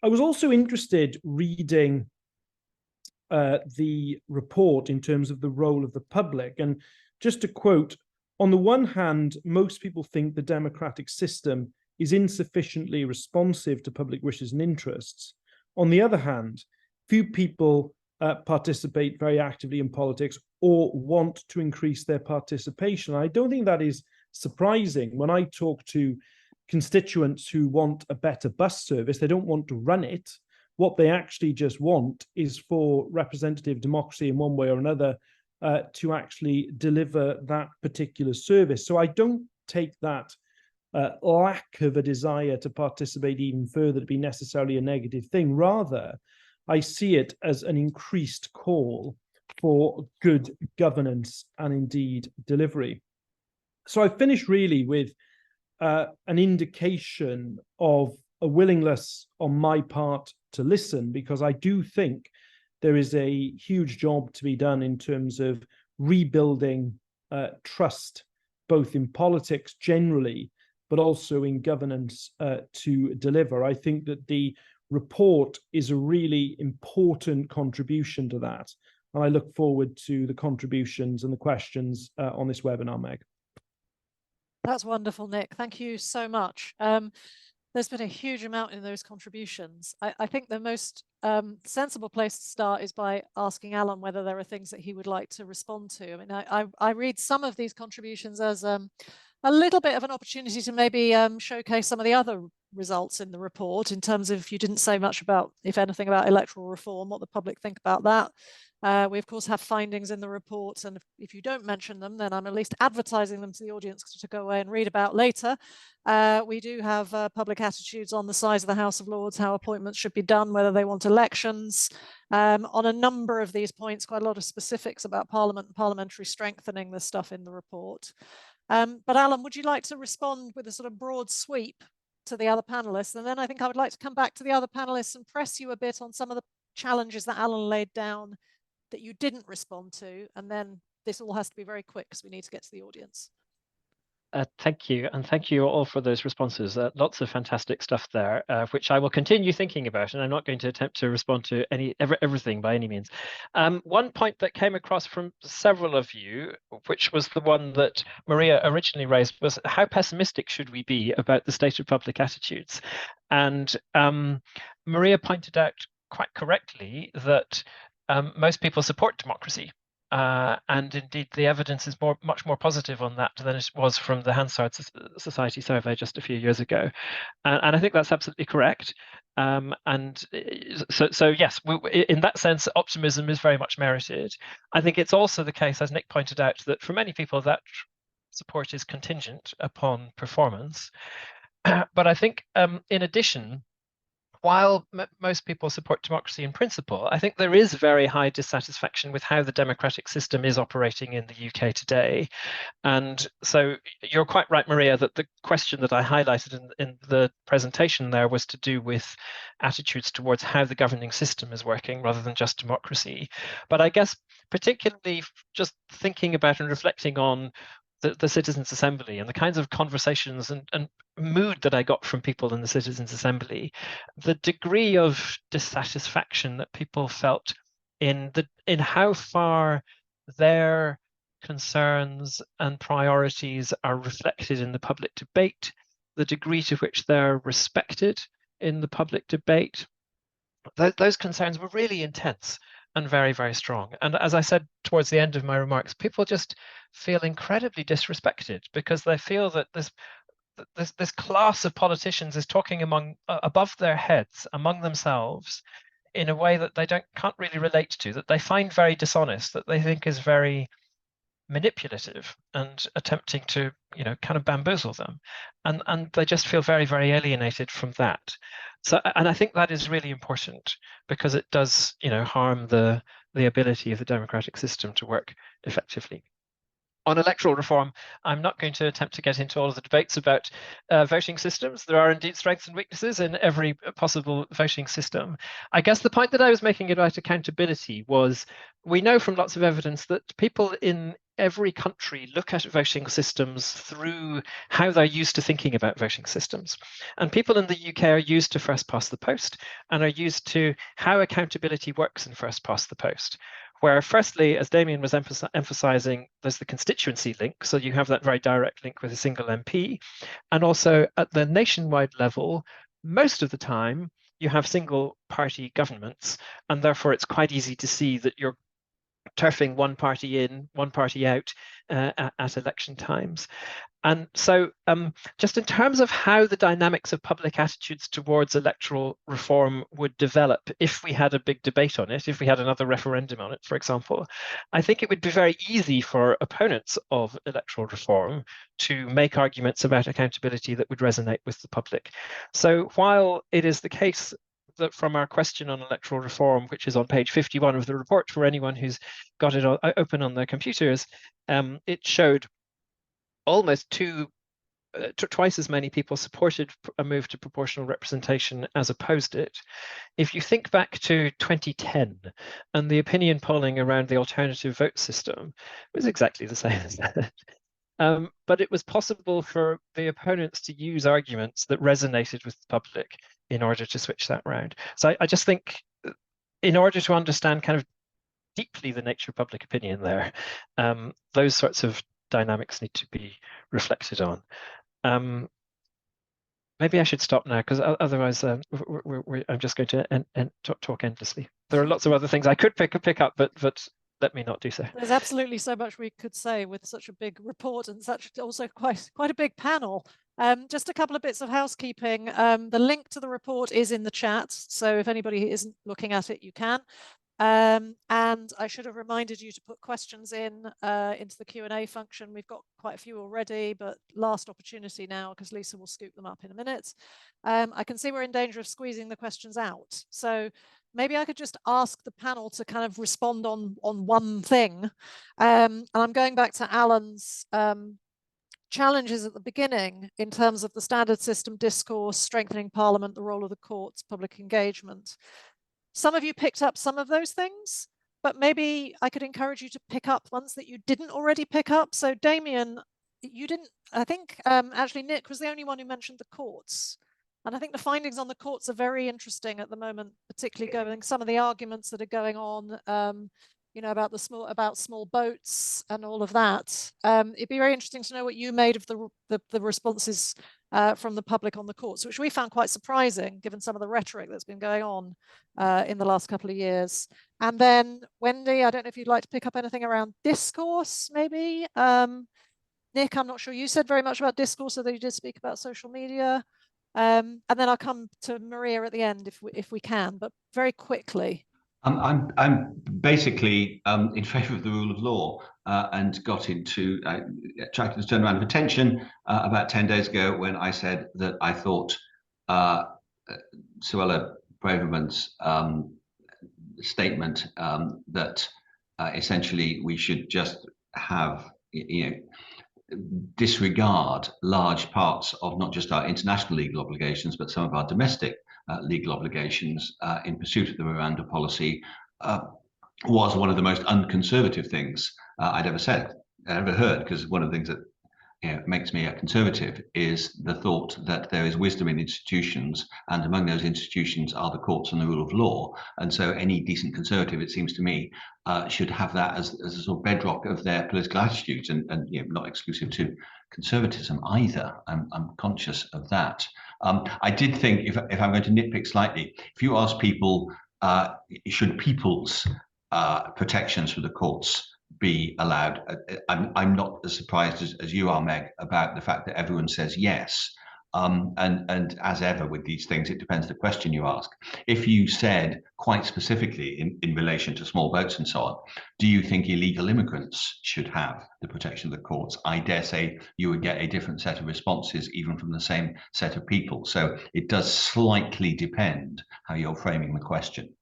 I was also interested reading the report in terms of the role of the public. And just to quote, on the one hand, most people think the democratic system is insufficiently responsive to public wishes and interests. On the other hand, few people participate very actively in politics or want to increase their participation. I don't think that is surprising. When I talk to constituents who want a better bus service, they don't want to run it. What they actually just want is for representative democracy in one way or another to actually deliver that particular service. So I don't take that lack of a desire to participate even further to be necessarily a negative thing. Rather, I see it as an increased call for good governance and indeed delivery. So I finish really with an indication of a willingness on my part to listen, because I do think there is a huge job to be done in terms of rebuilding trust, both in politics generally, but also in governance to deliver. I think that the report is a really important contribution to that. And I look forward to the contributions and the questions on this webinar, Meg. That's wonderful, Nick. Thank you so much. There's been a huge amount in those contributions. I think the most sensible place to start is by asking Alan whether there are things that he would like to respond to. I mean, I read some of these contributions as a little bit of an opportunity to maybe showcase some of the other results in the report, in terms of, you didn't say much about, if anything, about electoral reform, what the public think about that. We, of course, have findings in the report, and if you don't mention them, then I'm at least advertising them to the audience to go away and read about later. We do have public attitudes on the size of the House of Lords, how appointments should be done, whether they want elections. On a number of these points, quite a lot of specifics about Parliament and parliamentary strengthening, the stuff in the report. But Alan, would you like to respond with a sort of broad sweep to the other panelists? And then I think I would like to come back to the other panelists and press you a bit on some of the challenges that Alan laid down that you didn't respond to. And then this all has to be very quick because we need to get to the audience. Thank you, and thank you all for those responses. Lots of fantastic stuff there, which I will continue thinking about, and I'm not going to attempt to respond to everything by any means. One point that came across from several of you, which was the one that Maria originally raised, was how pessimistic should we be about the state of public attitudes? And Maria pointed out quite correctly that most people support democracy. And indeed, the evidence is much more positive on that than it was from the Hansard Society survey just a few years ago. And I think that's absolutely correct. And so yes, in that sense, optimism is very much merited. I think it's also the case, as Nick pointed out, that for many people, that support is contingent upon performance. But I think in addition, while most people support democracy in principle, I think there is very high dissatisfaction with how the democratic system is operating in the UK today. And so you're quite right, Maria, that the question that I highlighted in the presentation there was to do with attitudes towards how the governing system is working rather than just democracy. But I guess particularly just thinking about and reflecting on the Citizens' Assembly and the kinds of conversations and mood that I got from people in the Citizens' Assembly, the degree of dissatisfaction that people felt in how far their concerns and priorities are reflected in the public debate, the degree to which they're respected in the public debate. Those concerns were really intense and very, very strong. And as I said towards the end of my remarks, people just feel incredibly disrespected because they feel that this class of politicians is talking above their heads, among themselves, in a way that they can't really relate to, that they find very dishonest, that they think is very manipulative and attempting to, kind of bamboozle them. And they just feel very, very alienated from that. So, and I think that is really important because it does, harm the ability of the democratic system to work effectively. On electoral reform, I'm not going to attempt to get into all of the debates about voting systems. There are indeed strengths and weaknesses in every possible voting system. I guess the point that I was making about accountability was, we know from lots of evidence that people in every country look at voting systems through how they're used to thinking about voting systems. And people in the UK are used to first past the post and are used to how accountability works in first past the post. Where firstly, as Damian was emphasizing, there's the constituency link. So you have that very direct link with a single MP. And also at the nationwide level, most of the time, you have single party governments. And therefore, it's quite easy to see that you're turfing one party in, one party out at election times. And so just in terms of how the dynamics of public attitudes towards electoral reform would develop if we had a big debate on it, if we had another referendum on it, for example, I think it would be very easy for opponents of electoral reform to make arguments about accountability that would resonate with the public. So while it is the case that from our question on electoral reform, which is on page 51 of the report for anyone who's got it open on their computers, it showed almost twice as many people supported a move to proportional representation as opposed it. If you think back to 2010 and the opinion polling around the alternative vote system, it was exactly the same as that. But it was possible for the opponents to use arguments that resonated with the public in order to switch that round. So I just think in order to understand kind of deeply the nature of public opinion there, those sorts of dynamics need to be reflected on. Maybe I should stop now because otherwise I'm just going to talk endlessly. There are lots of other things I could pick up, but let me not do so. There's absolutely so much we could say with such a big report and such also quite a big panel. Just a couple of bits of housekeeping. The link to the report is in the chat, so if anybody isn't looking at it, you can. And I should have reminded you to put questions into the Q&A function. We've got quite a few already, but last opportunity now because Lisa will scoop them up in a minute. I can see we're in danger of squeezing the questions out. So maybe I could just ask the panel to kind of respond on one thing. And I'm going back to Alan's challenges at the beginning in terms of the standard system discourse, strengthening Parliament, the role of the courts, public engagement. Some of you picked up some of those things, but maybe I could encourage you to pick up ones that you didn't already pick up. So Damian, you didn't, I think actually Nick was the only one who mentioned the courts. And I think the findings on the courts are very interesting at the moment, particularly going some of the arguments that are going on, you know, about small boats and all of that. It'd be very interesting to know what you made of the responses from the public on the courts, which we found quite surprising given some of the rhetoric that's been going on in the last couple of years. And then Wendy, I don't know if you'd like to pick up anything around discourse, maybe. Nick, I'm not sure you said very much about discourse, although you did speak about social media. And then I'll come to Maria at the end if we can, but very quickly. I'm basically in favour of the rule of law and got into attracted the turnaround of attention about 10 days ago when I said that I thought Suella Braverman's statement that essentially we should just have, disregard large parts of not just our international legal obligations, but some of our domestic legal obligations in pursuit of the Miranda policy was one of the most unconservative things I'd ever heard, because one of the things that makes me a conservative is the thought that there is wisdom in institutions, and among those institutions are the courts and the rule of law. And so any decent conservative, it seems to me, should have that as a sort of bedrock of their political attitudes, and not exclusive to conservatism either. I'm conscious of that. I did think, if I'm going to nitpick slightly, if you ask people, should people's protections for the courts be allowed, I'm not as surprised as you are, Meg, about the fact that everyone says yes. And as ever with these things, it depends the question you ask. If you said quite specifically in relation to small boats and so on, do you think illegal immigrants should have the protection of the courts? I dare say you would get a different set of responses even from the same set of people. So it does slightly depend how you're framing the question.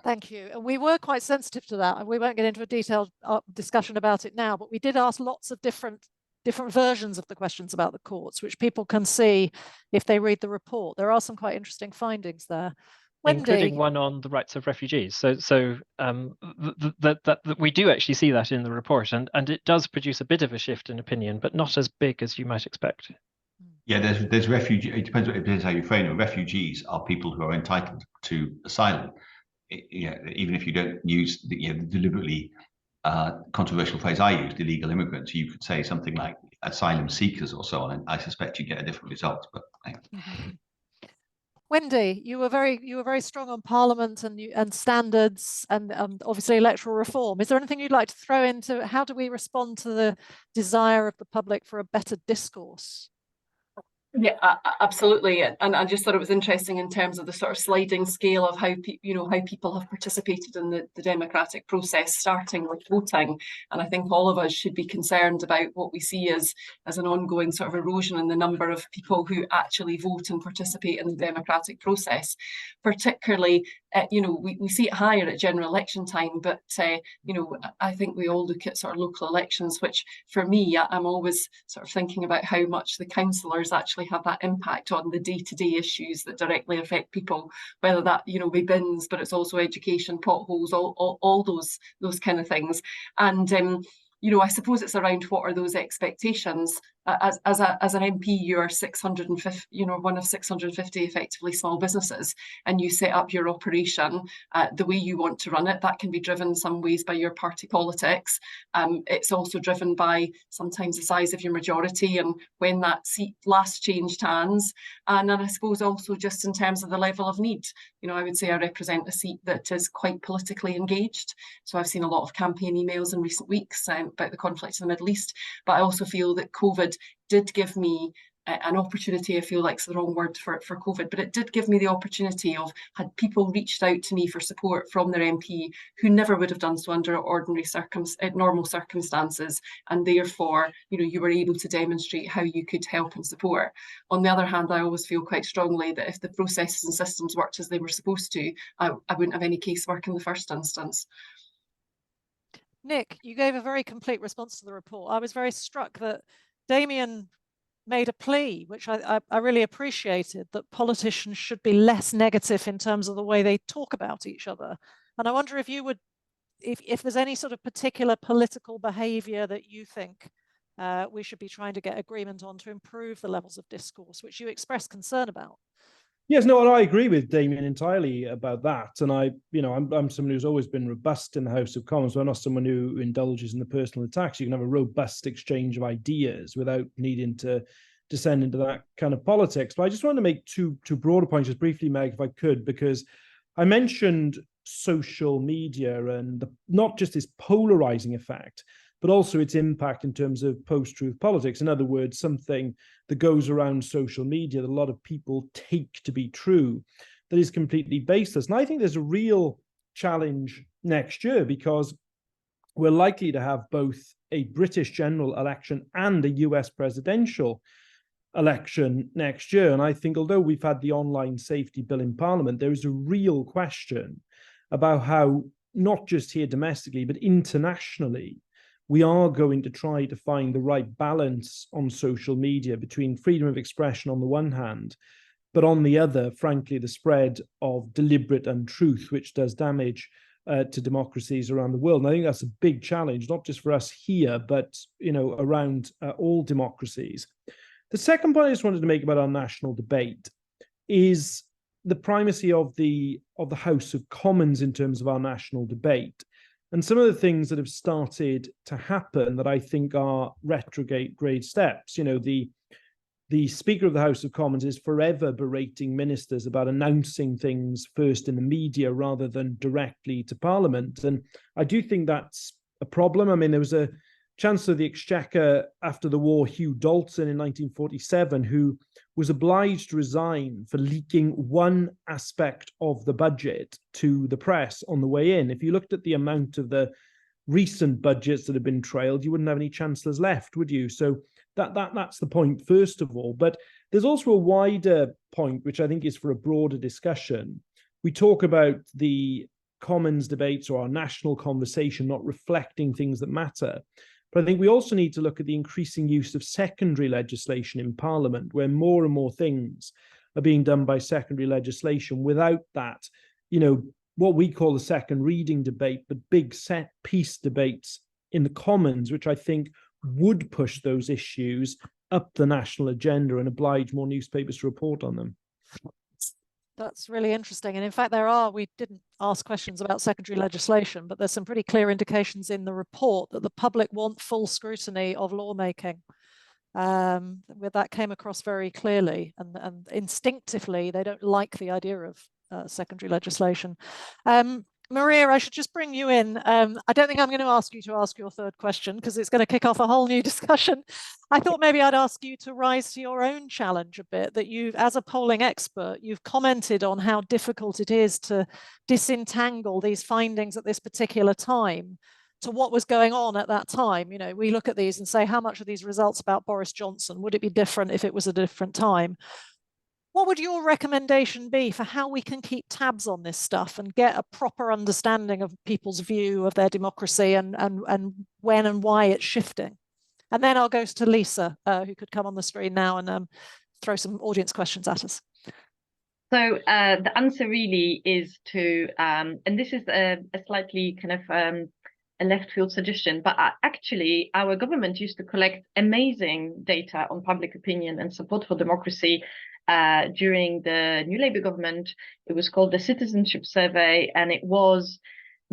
Thank you. And we were quite sensitive to that, and we won't get into a detailed discussion about it now, but we did ask lots of different versions of the questions about the courts, which people can see if they read the report. There are some quite interesting findings there. including one on the rights of refugees. So that we do actually see that in the report, and it does produce a bit of a shift in opinion, but not as big as you might expect. Yeah, there's refugee. It depends how you frame it. Refugees are people who are entitled to asylum. Even if you don't use the deliberately controversial phrase I used, illegal immigrants, you could say something like asylum seekers or so on, and I suspect you get a different result. But Wendy, you were very strong on Parliament and standards and obviously electoral reform. Is there anything you'd like to throw into how do we respond to the desire of the public for a better discourse? Yeah, absolutely. And I just thought it was interesting in terms of the sort of sliding scale of how people have participated in the democratic process, starting with voting. And I think all of us should be concerned about what we see as an ongoing sort of erosion in the number of people who actually vote and participate in the democratic process. Particularly, we see it higher at general election time, but I think we all look at sort of local elections, which for me, I'm always sort of thinking about how much the councillors actually have that impact on the day-to-day issues that directly affect people, whether that be bins, but it's also education, potholes, all those kind of things. And I suppose it's around what are those expectations. As an MP, you are 650, one of 650 effectively small businesses, and you set up your operation the way you want to run it. That can be driven some ways by your party politics. It's also driven by sometimes the size of your majority and when that seat last changed hands. And then I suppose also just in terms of the level of need. I would say I represent a seat that is quite politically engaged. So I've seen a lot of campaign emails in recent weeks about the conflict in the Middle East, but I also feel that COVID did give me an opportunity. I feel like it's the wrong word for COVID, but it did give me the opportunity of had people reached out to me for support from their MP who never would have done so under ordinary normal circumstances, and therefore you were able to demonstrate how you could help and support. On the other hand, I always feel quite strongly that if the processes and systems worked as they were supposed to, I wouldn't have any casework in the first instance. Nick, you gave a very complete response to the report. I was very struck that Damian made a plea, which I really appreciated, that politicians should be less negative in terms of the way they talk about each other. And I wonder if you would, if there's any sort of particular political behaviour that you think we should be trying to get agreement on to improve the levels of discourse, which you expressed concern about. Yes, no, I agree with Damian entirely about that. And I'm someone who's always been robust in the House of Commons. I'm not someone who indulges in the personal attacks. You can have a robust exchange of ideas without needing to descend into that kind of politics. But I just want to make two broader points just briefly, Meg, if I could, because I mentioned social media and not just this polarizing effect, but also its impact in terms of post-truth politics. In other words, something that goes around social media that a lot of people take to be true that is completely baseless. And I think there's a real challenge next year because we're likely to have both a British general election and a US presidential election next year. And I think although we've had the online safety bill in Parliament, there is a real question about how, not just here domestically, but internationally, we are going to try to find the right balance on social media between freedom of expression on the one hand, but on the other, frankly, the spread of deliberate untruth, which does damage to democracies around the world. And I think that's a big challenge, not just for us here, but around all democracies. The second point I just wanted to make about our national debate is the primacy of the House of Commons in terms of our national debate. And some of the things that have started to happen that I think are retrograde steps. The Speaker of the House of Commons is forever berating ministers about announcing things first in the media rather than directly to Parliament. And I do think that's a problem. I mean, there was a Chancellor of the Exchequer after the war, Hugh Dalton, in 1947, who was obliged to resign for leaking one aspect of the budget to the press on the way in. If you looked at the amount of the recent budgets that have been trailed, you wouldn't have any chancellors left, would you? So that's the point, first of all. But there's also a wider point, which I think is for a broader discussion. We talk about the Commons debates or our national conversation not reflecting things that matter. But I think we also need to look at the increasing use of secondary legislation in Parliament, where more and more things are being done by secondary legislation without that, what we call the second reading debate, but big set piece debates in the Commons, which I think would push those issues up the national agenda and oblige more newspapers to report on them. That's really interesting. And in fact, we didn't ask questions about secondary legislation, but there's some pretty clear indications in the report that the public want full scrutiny of lawmaking. Where that came across very clearly, and instinctively, they don't like the idea of secondary legislation. Maria, I should just bring you in. I don't think I'm going to ask you to ask your third question because it's going to kick off a whole new discussion. I thought maybe I'd ask you to rise to your own challenge a bit, that as a polling expert, you've commented on how difficult it is to disentangle these findings at this particular time to what was going on at that time. We look at these and say, how much are these results about Boris Johnson? Would it be different if it was a different time? What would your recommendation be for how we can keep tabs on this stuff and get a proper understanding of people's view of their democracy and when and why it's shifting? And then I'll go to Lisa, who could come on the screen now and throw some audience questions at us. So the answer really is to, and this is a slightly kind of a left field suggestion, but actually our government used to collect amazing data on public opinion and support for democracy during the New Labour government. It was called the Citizenship Survey, and it was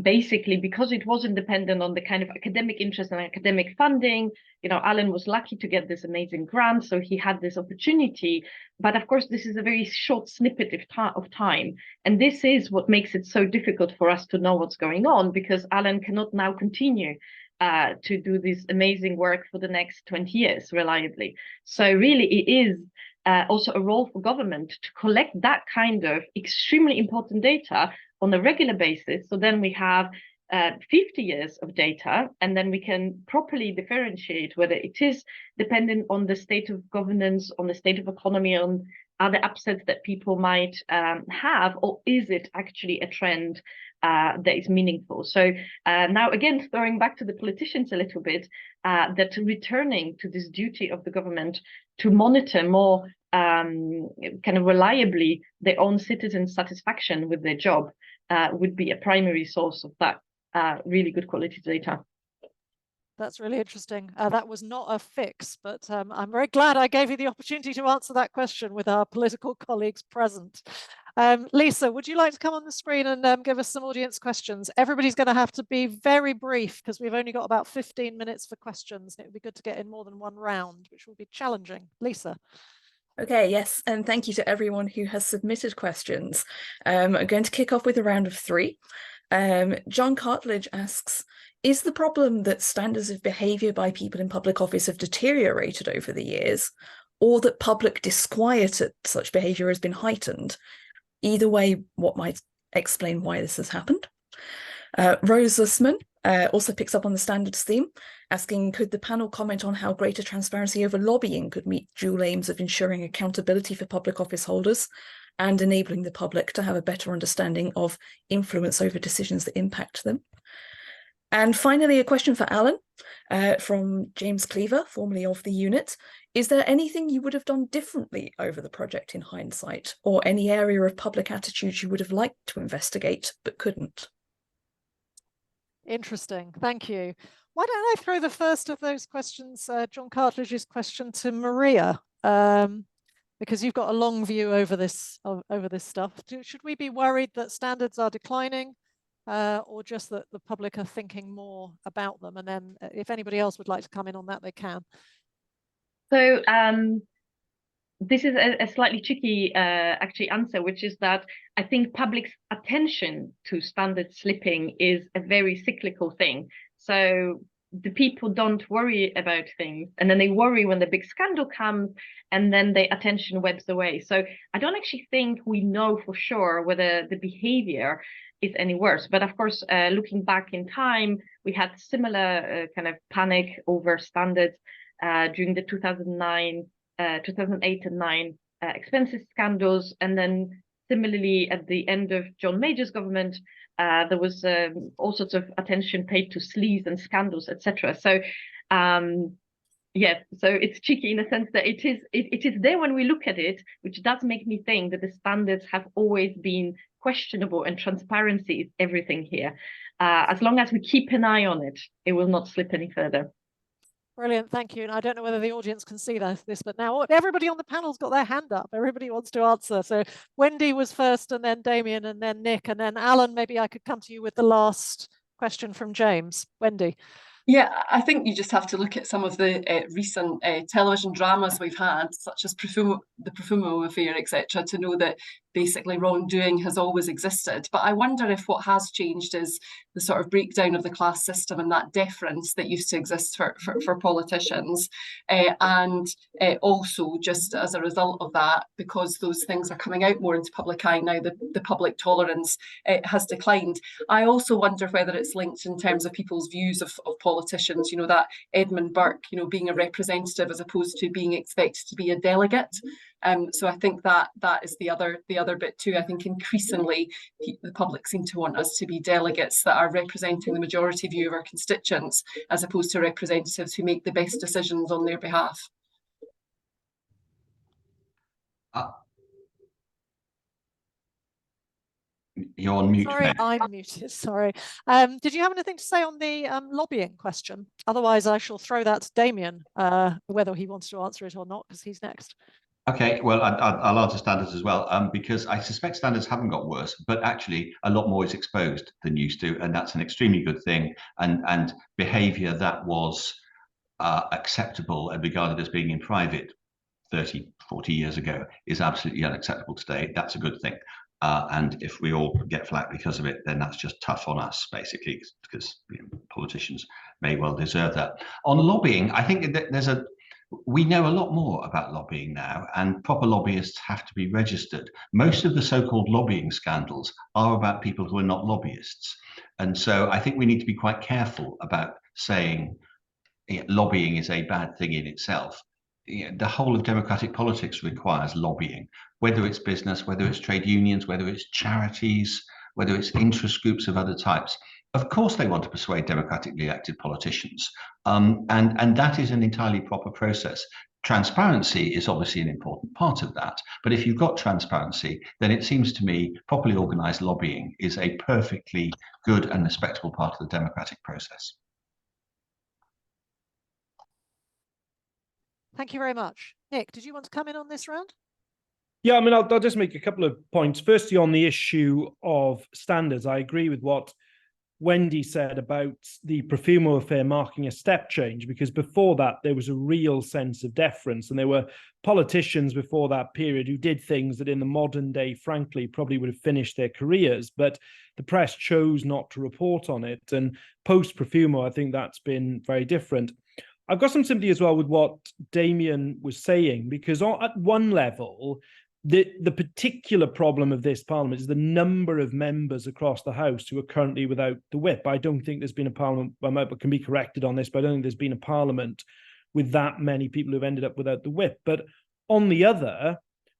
basically, because it wasn't dependent on the kind of academic interest and academic funding, Alan was lucky to get this amazing grant, so he had this opportunity. But of course, this is a very short snippet of time. And this is what makes it so difficult for us to know what's going on, because Alan cannot now continue to do this amazing work for the next 20 years reliably. So really, it is also a role for government to collect that kind of extremely important data on a regular basis. So then we have 50 years of data, and then we can properly differentiate whether it is dependent on the state of governance, on the state of economy, on other upsets that people might have, or is it actually a trend that is meaningful? So now, again, throwing back to the politicians a little bit, that returning to this duty of the government to monitor more kind of reliably their own citizens' satisfaction with their job would be a primary source of that really good quality data. That's really interesting. That was not a fix, but I'm very glad I gave you the opportunity to answer that question with our political colleagues present. Lisa, would you like to come on the screen and give us some audience questions? Everybody's going to have to be very brief because we've only got about 15 minutes for questions. It would be good to get in more than one round, which will be challenging. Lisa. Okay, yes, and thank you to everyone who has submitted questions. I'm going to kick off with a round of three. John Cartledge asks, is the problem that standards of behaviour by people in public office have deteriorated over the years, or that public disquiet at such behaviour has been heightened? Either way, what might explain why this has happened? Rose Zussman also picks up on the standards theme, asking, could the panel comment on how greater transparency over lobbying could meet dual aims of ensuring accountability for public office holders and enabling the public to have a better understanding of influence over decisions that impact them? And finally, a question for Alan from James Cleaver, formerly of the unit. Is there anything you would have done differently over the project in hindsight, or any area of public attitudes you would have liked to investigate but couldn't? Interesting, thank you. Why don't I throw the first of those questions, John Cartledge's question, to Maria, because you've got a long view over this stuff. Should we be worried that standards are declining, or just that the public are thinking more about them? And then if anybody else would like to come in on that, they can. So this is a slightly tricky actually answer, which is that I think public's attention to standard slipping is a very cyclical thing. So the people don't worry about things, and then they worry when the big scandal comes, and then their attention webs away. So I don't actually think we know for sure whether the behavior is any worse. But of course, looking back in time, we had similar kind of panic over standards during the 2008 and 9 expenses scandals. And then similarly, at the end of John Major's government, there was all sorts of attention paid to sleaze and scandals, etc. So Yes, so it's cheeky in the sense that it is there when we look at it, which does make me think that the standards have always been questionable, and transparency is everything here. As long as we keep an eye on it, it will not slip any further. Brilliant, thank you. And I don't know whether the audience can see this, but now everybody on the panel's got their hand up. Everybody wants to answer. So Wendy was first, and then Damian, and then Nick, and then Alan. Maybe I could come to you with the last question from James. Wendy. Yeah, I think you just have to look at some of the recent television dramas we've had, such as the Profumo affair, etc., to know that basically wrongdoing has always existed. But I wonder if what has changed is the sort of breakdown of the class system and that deference that used to exist for politicians. And also, just as a result of that, because those things are coming out more into public eye now, the public tolerance has declined. I also wonder whether it's linked in terms of people's views of politicians, you know, that Edmund Burke, you know, being a representative as opposed to being expected to be a delegate. So I think that is the other bit too. I think increasingly the public seem to want us to be delegates that are representing the majority view of our constituents, as opposed to representatives who make the best decisions on their behalf. You're on mute. Sorry, I'm muted. Sorry. Did you have anything to say on the lobbying question? Otherwise, I shall throw that to Damian, whether he wants to answer it or not, because he's next. Okay, well, I'll answer standards as well, because I suspect standards haven't got worse, but actually a lot more is exposed than used to, and that's an extremely good thing. And behaviour that was acceptable and regarded as being in private 30, 40 years ago is absolutely unacceptable today. That's a good thing. And if we all get flack because of it, then that's just tough on us, basically, because politicians may well deserve that. On lobbying, I think that we know a lot more about lobbying now, and proper lobbyists have to be registered. Most of the so-called lobbying scandals are about people who are not lobbyists. And so I think we need to be quite careful about saying lobbying is a bad thing in itself. The whole of democratic politics requires lobbying, whether it's business, whether it's trade unions, whether it's charities, whether it's interest groups of other types. Of course, they want to persuade democratically elected politicians, and that is an entirely proper process. Transparency is obviously an important part of that, but if you've got transparency, then it seems to me properly organized lobbying is a perfectly good and respectable part of the democratic process. Thank you very much. Nick, did you want to come in on this round? Yeah, I mean, I'll just make a couple of points. Firstly, on the issue of standards, I agree with what Wendy said about the Profumo affair marking a step change, because before that, there was a real sense of deference. And there were politicians before that period who did things that in the modern day, frankly, probably would have finished their careers. But the press chose not to report on it. And post-Profumo, I think that's been very different. I've got some sympathy as well with what Damian was saying, because at one level, the particular problem of this parliament is the number of members across the House who are currently without the whip. I don't think there's been a parliament, I can be corrected on this, but I don't think there's been a parliament with that many people who've ended up without the whip. But on the other,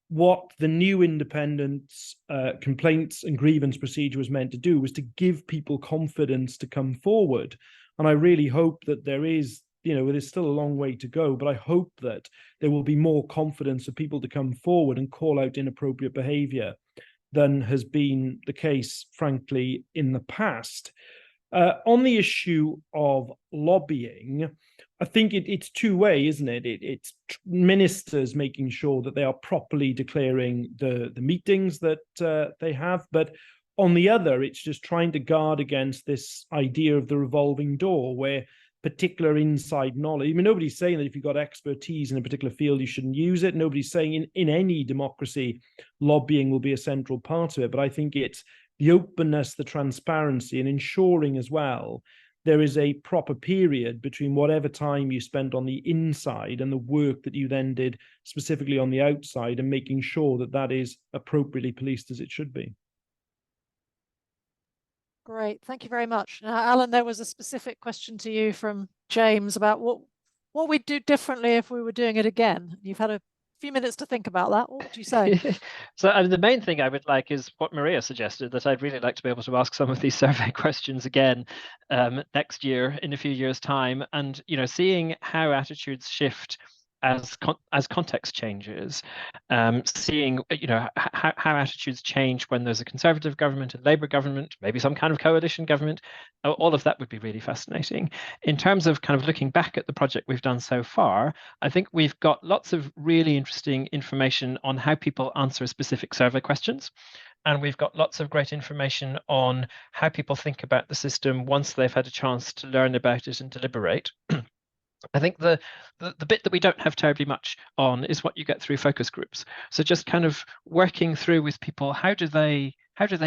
what the new independence complaints and grievance procedure was meant to do was to give people confidence to come forward. And I really hope that there is, there's still a long way to go, but I hope that there will be more confidence of people to come forward and call out inappropriate behaviour than has been the case, frankly, in the past. On the issue of lobbying, I think it's two-way, isn't it? It's ministers making sure that they are properly declaring the meetings that they have, but on the other, it's just trying to guard against this idea of the revolving door where particular inside knowledge. I mean, nobody's saying that if you've got expertise in a particular field, you shouldn't use it. Nobody's saying in any democracy, lobbying will be a central part of it. But I think it's the openness, the transparency, and ensuring as well there is a proper period between whatever time you spent on the inside and the work that you then did specifically on the outside, and making sure that that is appropriately policed as it should be. Great, thank you very much. Now, Alan, there was a specific question to you from James about what we'd do differently if we were doing it again. You've had a few minutes to think about that. What would you say? So the main thing I would like is what Maria suggested, that I'd really like to be able to ask some of these survey questions again next year, in a few years' time, and seeing how attitudes shift as context changes, seeing how attitudes change when there's a Conservative government, a Labour government, maybe some kind of coalition government. All of that would be really fascinating. In terms of kind of looking back at the project we've done so far, I think we've got lots of really interesting information on how people answer specific survey questions. And we've got lots of great information on how people think about the system once they've had a chance to learn about it and deliberate. I think the bit that we don't have terribly much on is what you get through focus groups. So just kind of working through with people, how do they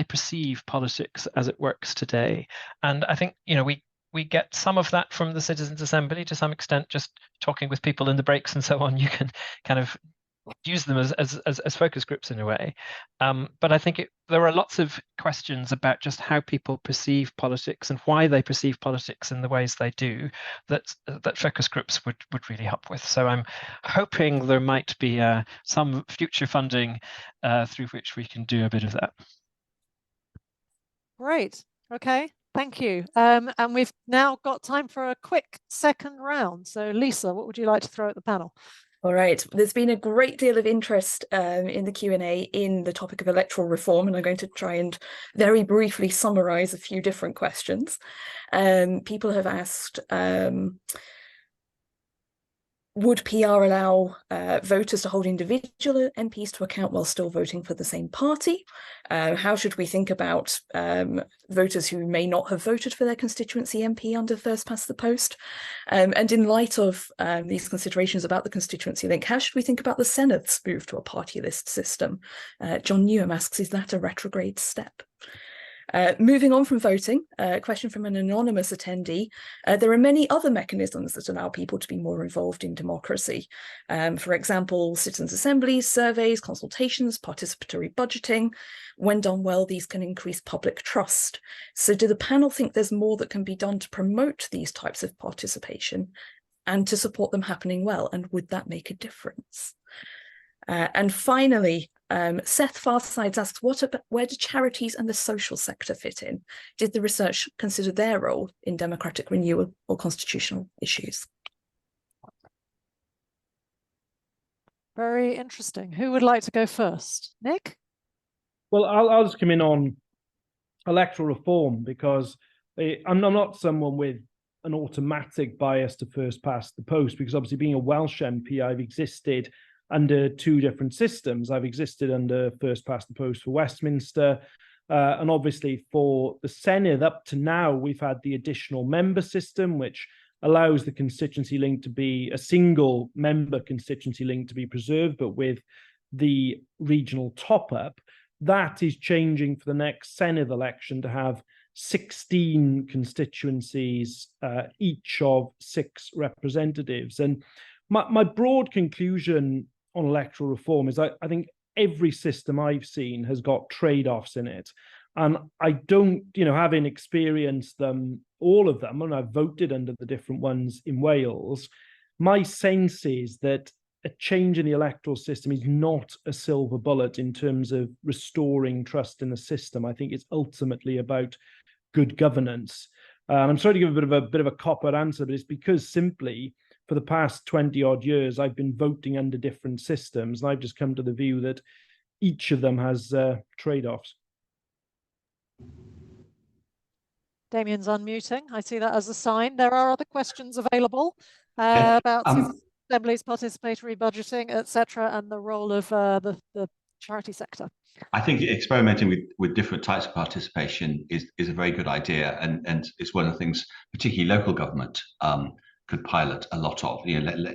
perceive politics as it works today? And I think we get some of that from the Citizens' Assembly to some extent, just talking with people in the breaks and so on. You can kind of use them as focus groups in a way. But I think there are lots of questions about just how people perceive politics and why they perceive politics in the ways they do that focus groups would really help with. So I'm hoping there might be some future funding through which we can do a bit of that. Great. Okay. Thank you. And we've now got time for a quick second round. So Lisa, what would you like to throw at the panel? All right, there's been a great deal of interest in the Q&A in the topic of electoral reform, and I'm going to try and very briefly summarise a few different questions. People have asked, would PR allow voters to hold individual MPs to account while still voting for the same party? How should we think about voters who may not have voted for their constituency MP under first past the post? And in light of these considerations about the constituency link, how should we think about the Senate's move to a party list system? John Newham asks, is that a retrograde step? Moving on from voting, a question from an anonymous attendee. There are many other mechanisms that allow people to be more involved in democracy. For example, citizens' assemblies, surveys, consultations, participatory budgeting. When done well, these can increase public trust. So do the panel think there's more that can be done to promote these types of participation and to support them happening well? And would that make a difference? And finally, Seth Farsides asks, where do charities and the social sector fit in? Did the research consider their role in democratic renewal or constitutional issues? Very interesting. Who would like to go first? Nick? Well, I'll just come in on electoral reform, because I'm not someone with an automatic bias to first past the post, because obviously being a Welsh MP, I've existed under two different systems. I've existed under first past the post for Westminster, and obviously for the Senedd up to now, we've had the additional member system, which allows the constituency link to be a single member constituency link to be preserved, but with the regional top-up. That is changing for the next Senedd election to have 16 constituencies, each of 6 representatives. And my broad conclusion on electoral reform is I think every system I've seen has got trade-offs in it. And I don't, having experienced them, all of them, and I've voted under the different ones in Wales, my sense is that a change in the electoral system is not a silver bullet in terms of restoring trust in the system. I think it's ultimately about good governance. And I'm sorry to give a bit of a cop-out answer, but it's because simply for the past 20 odd years, I've been voting under different systems, and I've just come to the view that each of them has trade-offs. Damian's unmuting. I see that as a sign. There are other questions available about assemblies, participatory budgeting, etc., and the role of the charity sector. I think experimenting with different types of participation is a very good idea, and it's one of the things, particularly local government, could pilot a lot of.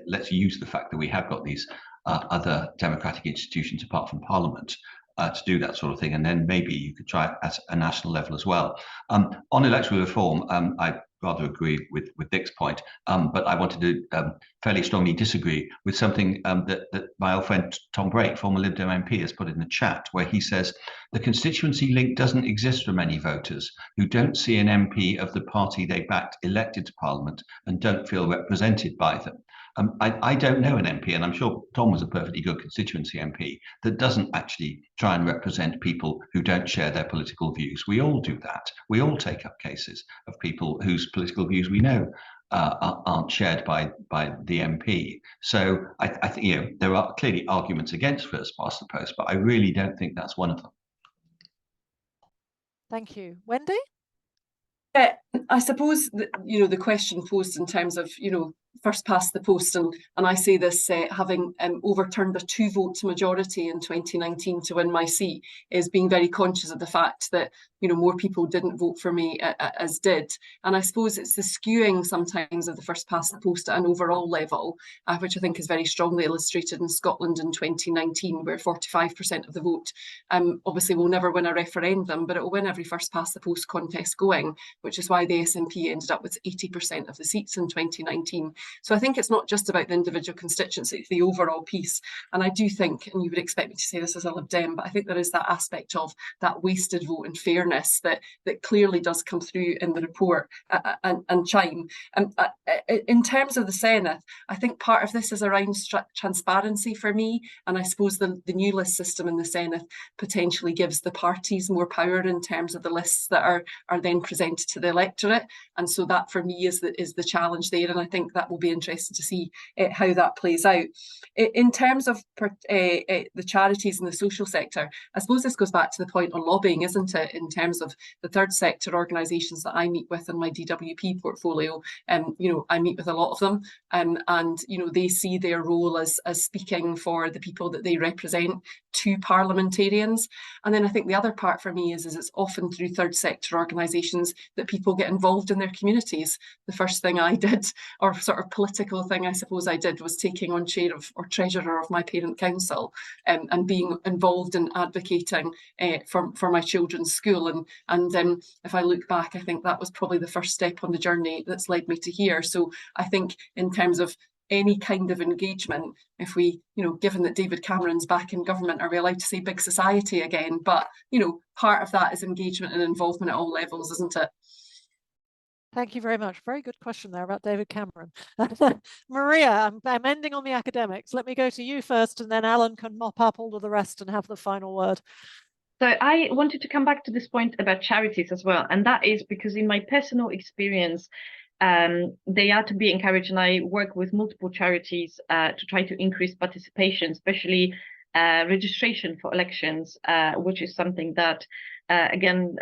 Let's use the fact that we have got these other democratic institutions apart from Parliament to do that sort of thing, and then maybe you could try it at a national level as well. On electoral reform, I rather agree with Dick's point, but I wanted to fairly strongly disagree with something that my old friend Tom Brake, former Lib Dem MP, has put in the chat, where he says the constituency link doesn't exist for many voters who don't see an MP of the party they backed elected to Parliament and don't feel represented by them. I don't know an MP, and I'm sure Tom was a perfectly good constituency MP, that doesn't actually try and represent people who don't share their political views. We all do that. We all take up cases of people whose political views we know aren't shared by the MP. So I think there are clearly arguments against first past the post, but I really don't think that's one of them. Thank you. Wendy? I suppose that, the question posed in terms of, first past the post, and I say this having overturned a 2-vote majority in 2019 to win my seat, is being very conscious of the fact that more people didn't vote for me as did. And I suppose it's the skewing sometimes of the first past the post at an overall level, which I think is very strongly illustrated in Scotland in 2019, where 45% of the vote obviously will never win a referendum, but it will win every first past the post contest going, which is why the SNP ended up with 80% of the seats in 2019. So I think it's not just about the individual constituency, it's the overall piece. And I do think, and you would expect me to say this as a Lib Dem, but I think there is that aspect of that wasted vote and fairness that clearly does come through in the report and chime. In terms of the Senate, I think part of this is around transparency for me. And I suppose the new list system in the Senate potentially gives the parties more power in terms of the lists that are then presented to the electorate. And so that for me is the challenge there. And I think that will be interesting to see how that plays out. In terms of the charities and the social sector, I suppose this goes back to the point on lobbying, isn't it? In terms of the third sector organisations that I meet with in my DWP portfolio, I meet with a lot of them, and they see their role as speaking for the people that they represent to parliamentarians. And then I think the other part for me is it's often through third sector organisations that people get involved in their communities. The first thing I did, or sort of political thing I suppose I did, was taking on chair of or treasurer of my parent council, and being involved in advocating for my children's school. And if I look back, I think that was probably the first step on the journey that's led me to here. So I think in terms of any kind of engagement, if we, given that David Cameron's back in government, are we allowed to say big society again? But, part of that is engagement and involvement at all levels, isn't it? Thank you very much. Very good question there about David Cameron. Maria, I'm ending on the academics. Let me go to you first, and then Alan can mop up all of the rest and have the final word. So I wanted to come back to this point about charities as well. And that is because in my personal experience, they are to be encouraged, and I work with multiple charities to try to increase participation, especially registration for elections, which is something that, again,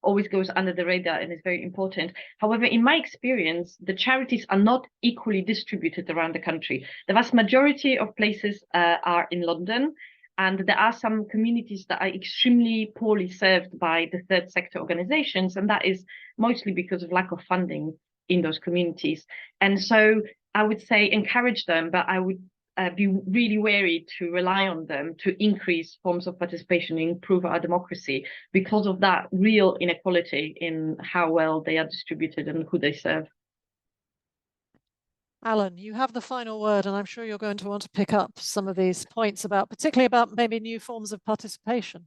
always goes under the radar and is very important. However, in my experience, the charities are not equally distributed around the country. The vast majority of places are in London, and there are some communities that are extremely poorly served by the third sector organizations, and that is mostly because of lack of funding in those communities. And so I would say encourage them, but I would be really wary to rely on them to increase forms of participation and improve our democracy because of that real inequality in how well they are distributed and who they serve. Alan, you have the final word, and I'm sure you're going to want to pick up some of these points particularly about maybe new forms of participation.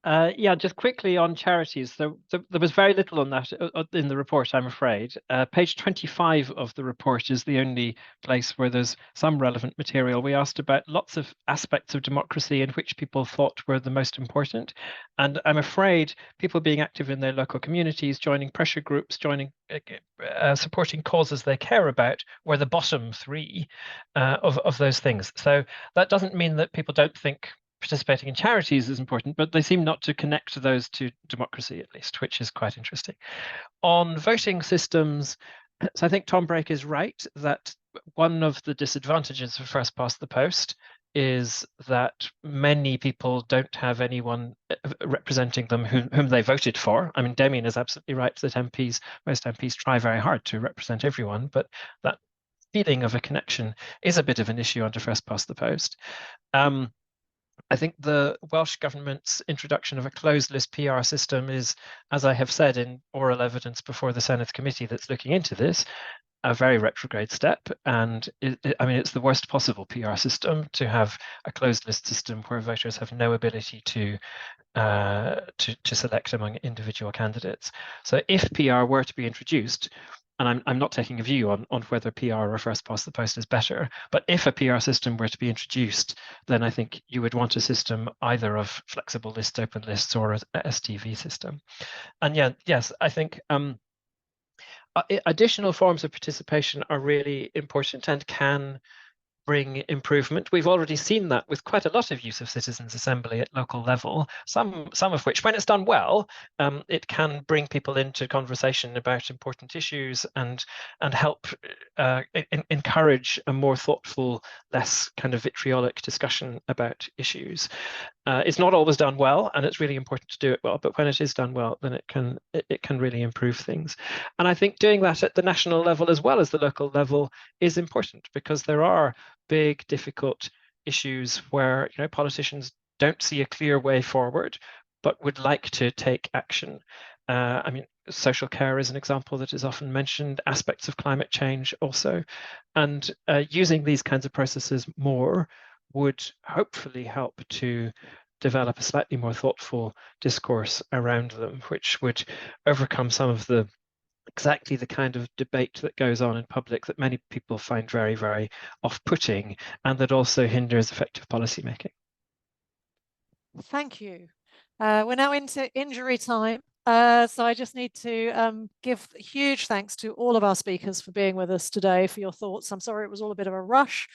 Yeah, just quickly on charities. There was very little on that in the report, I'm afraid. Page 25 of the report is the only place where there's some relevant material. We asked about lots of aspects of democracy and which people thought were the most important. And I'm afraid people being active in their local communities, joining pressure groups, supporting causes they care about were the bottom 3 of those things. So that doesn't mean that people don't think participating in charities is important, but they seem not to connect those to democracy, at least, which is quite interesting. On voting systems, so I think Tom Brake is right that one of the disadvantages of first past the post is that many people don't have anyone representing them whom they voted for. I mean, Damian is absolutely right that most MPs try very hard to represent everyone, but that feeling of a connection is a bit of an issue under first past the post. I think the Welsh Government's introduction of a closed list PR system is, as I have said in oral evidence before the Senate committee that's looking into this, a very retrograde step. And it's the worst possible PR system to have a closed list system where voters have no ability to select among individual candidates. So if PR were to be introduced, And I'm not taking a view on whether PR or first past the post is better. But if a PR system were to be introduced, then I think you would want a system either of flexible lists, open lists, or a STV system. And yes, I think additional forms of participation are really important and can bring improvement. We've already seen that with quite a lot of use of citizens' assembly at local level, some of which, when it's done well, it can bring people into conversation about important issues and help encourage a more thoughtful, less kind of vitriolic discussion about issues. It's not always done well, and it's really important to do it well, but when it is done well, then it can really improve things. And I think doing that at the national level as well as the local level is important, because there are big, difficult issues where politicians don't see a clear way forward, but would like to take action. I mean, social care is an example that is often mentioned, aspects of climate change also. And using these kinds of processes more would hopefully help to develop a slightly more thoughtful discourse around them, which would overcome some of exactly the kind of debate that goes on in public that many people find very, very off-putting, and that also hinders effective policymaking. Thank you. We're now into injury time. So I just need to give huge thanks to all of our speakers for being with us today, for your thoughts. I'm sorry it was all a bit of a rush.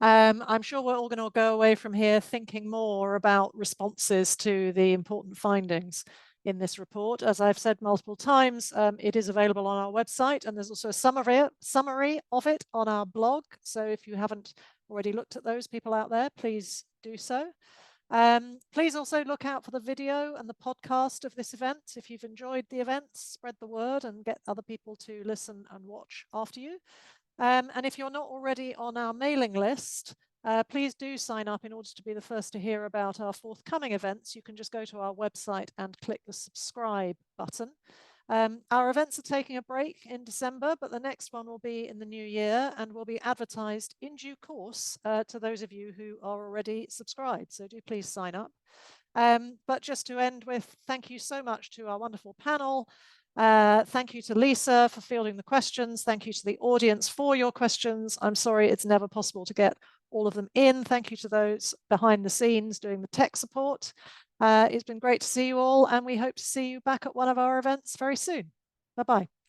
I'm sure we're all going to go away from here thinking more about responses to the important findings in this report. As I've said multiple times, it is available on our website, and there's also a summary of it on our blog. So if you haven't already looked at those, people out there, please do so. Please also look out for the video and the podcast of this event. If you've enjoyed the event, spread the word and get other people to listen and watch after you. And if you're not already on our mailing list, please do sign up in order to be the first to hear about our forthcoming events. You can just go to our website and click the subscribe button. Our events are taking a break in December, but the next one will be in the new year and will be advertised in due course to those of you who are already subscribed. So do please sign up. But just to end with, thank you so much to our wonderful panel. Thank you to Lisa for fielding the questions. Thank you to the audience for your questions. I'm sorry it's never possible to get all of them in. Thank you to those behind the scenes doing the tech support. It's been great to see you all, and we hope to see you back at one of our events very soon. Bye-bye.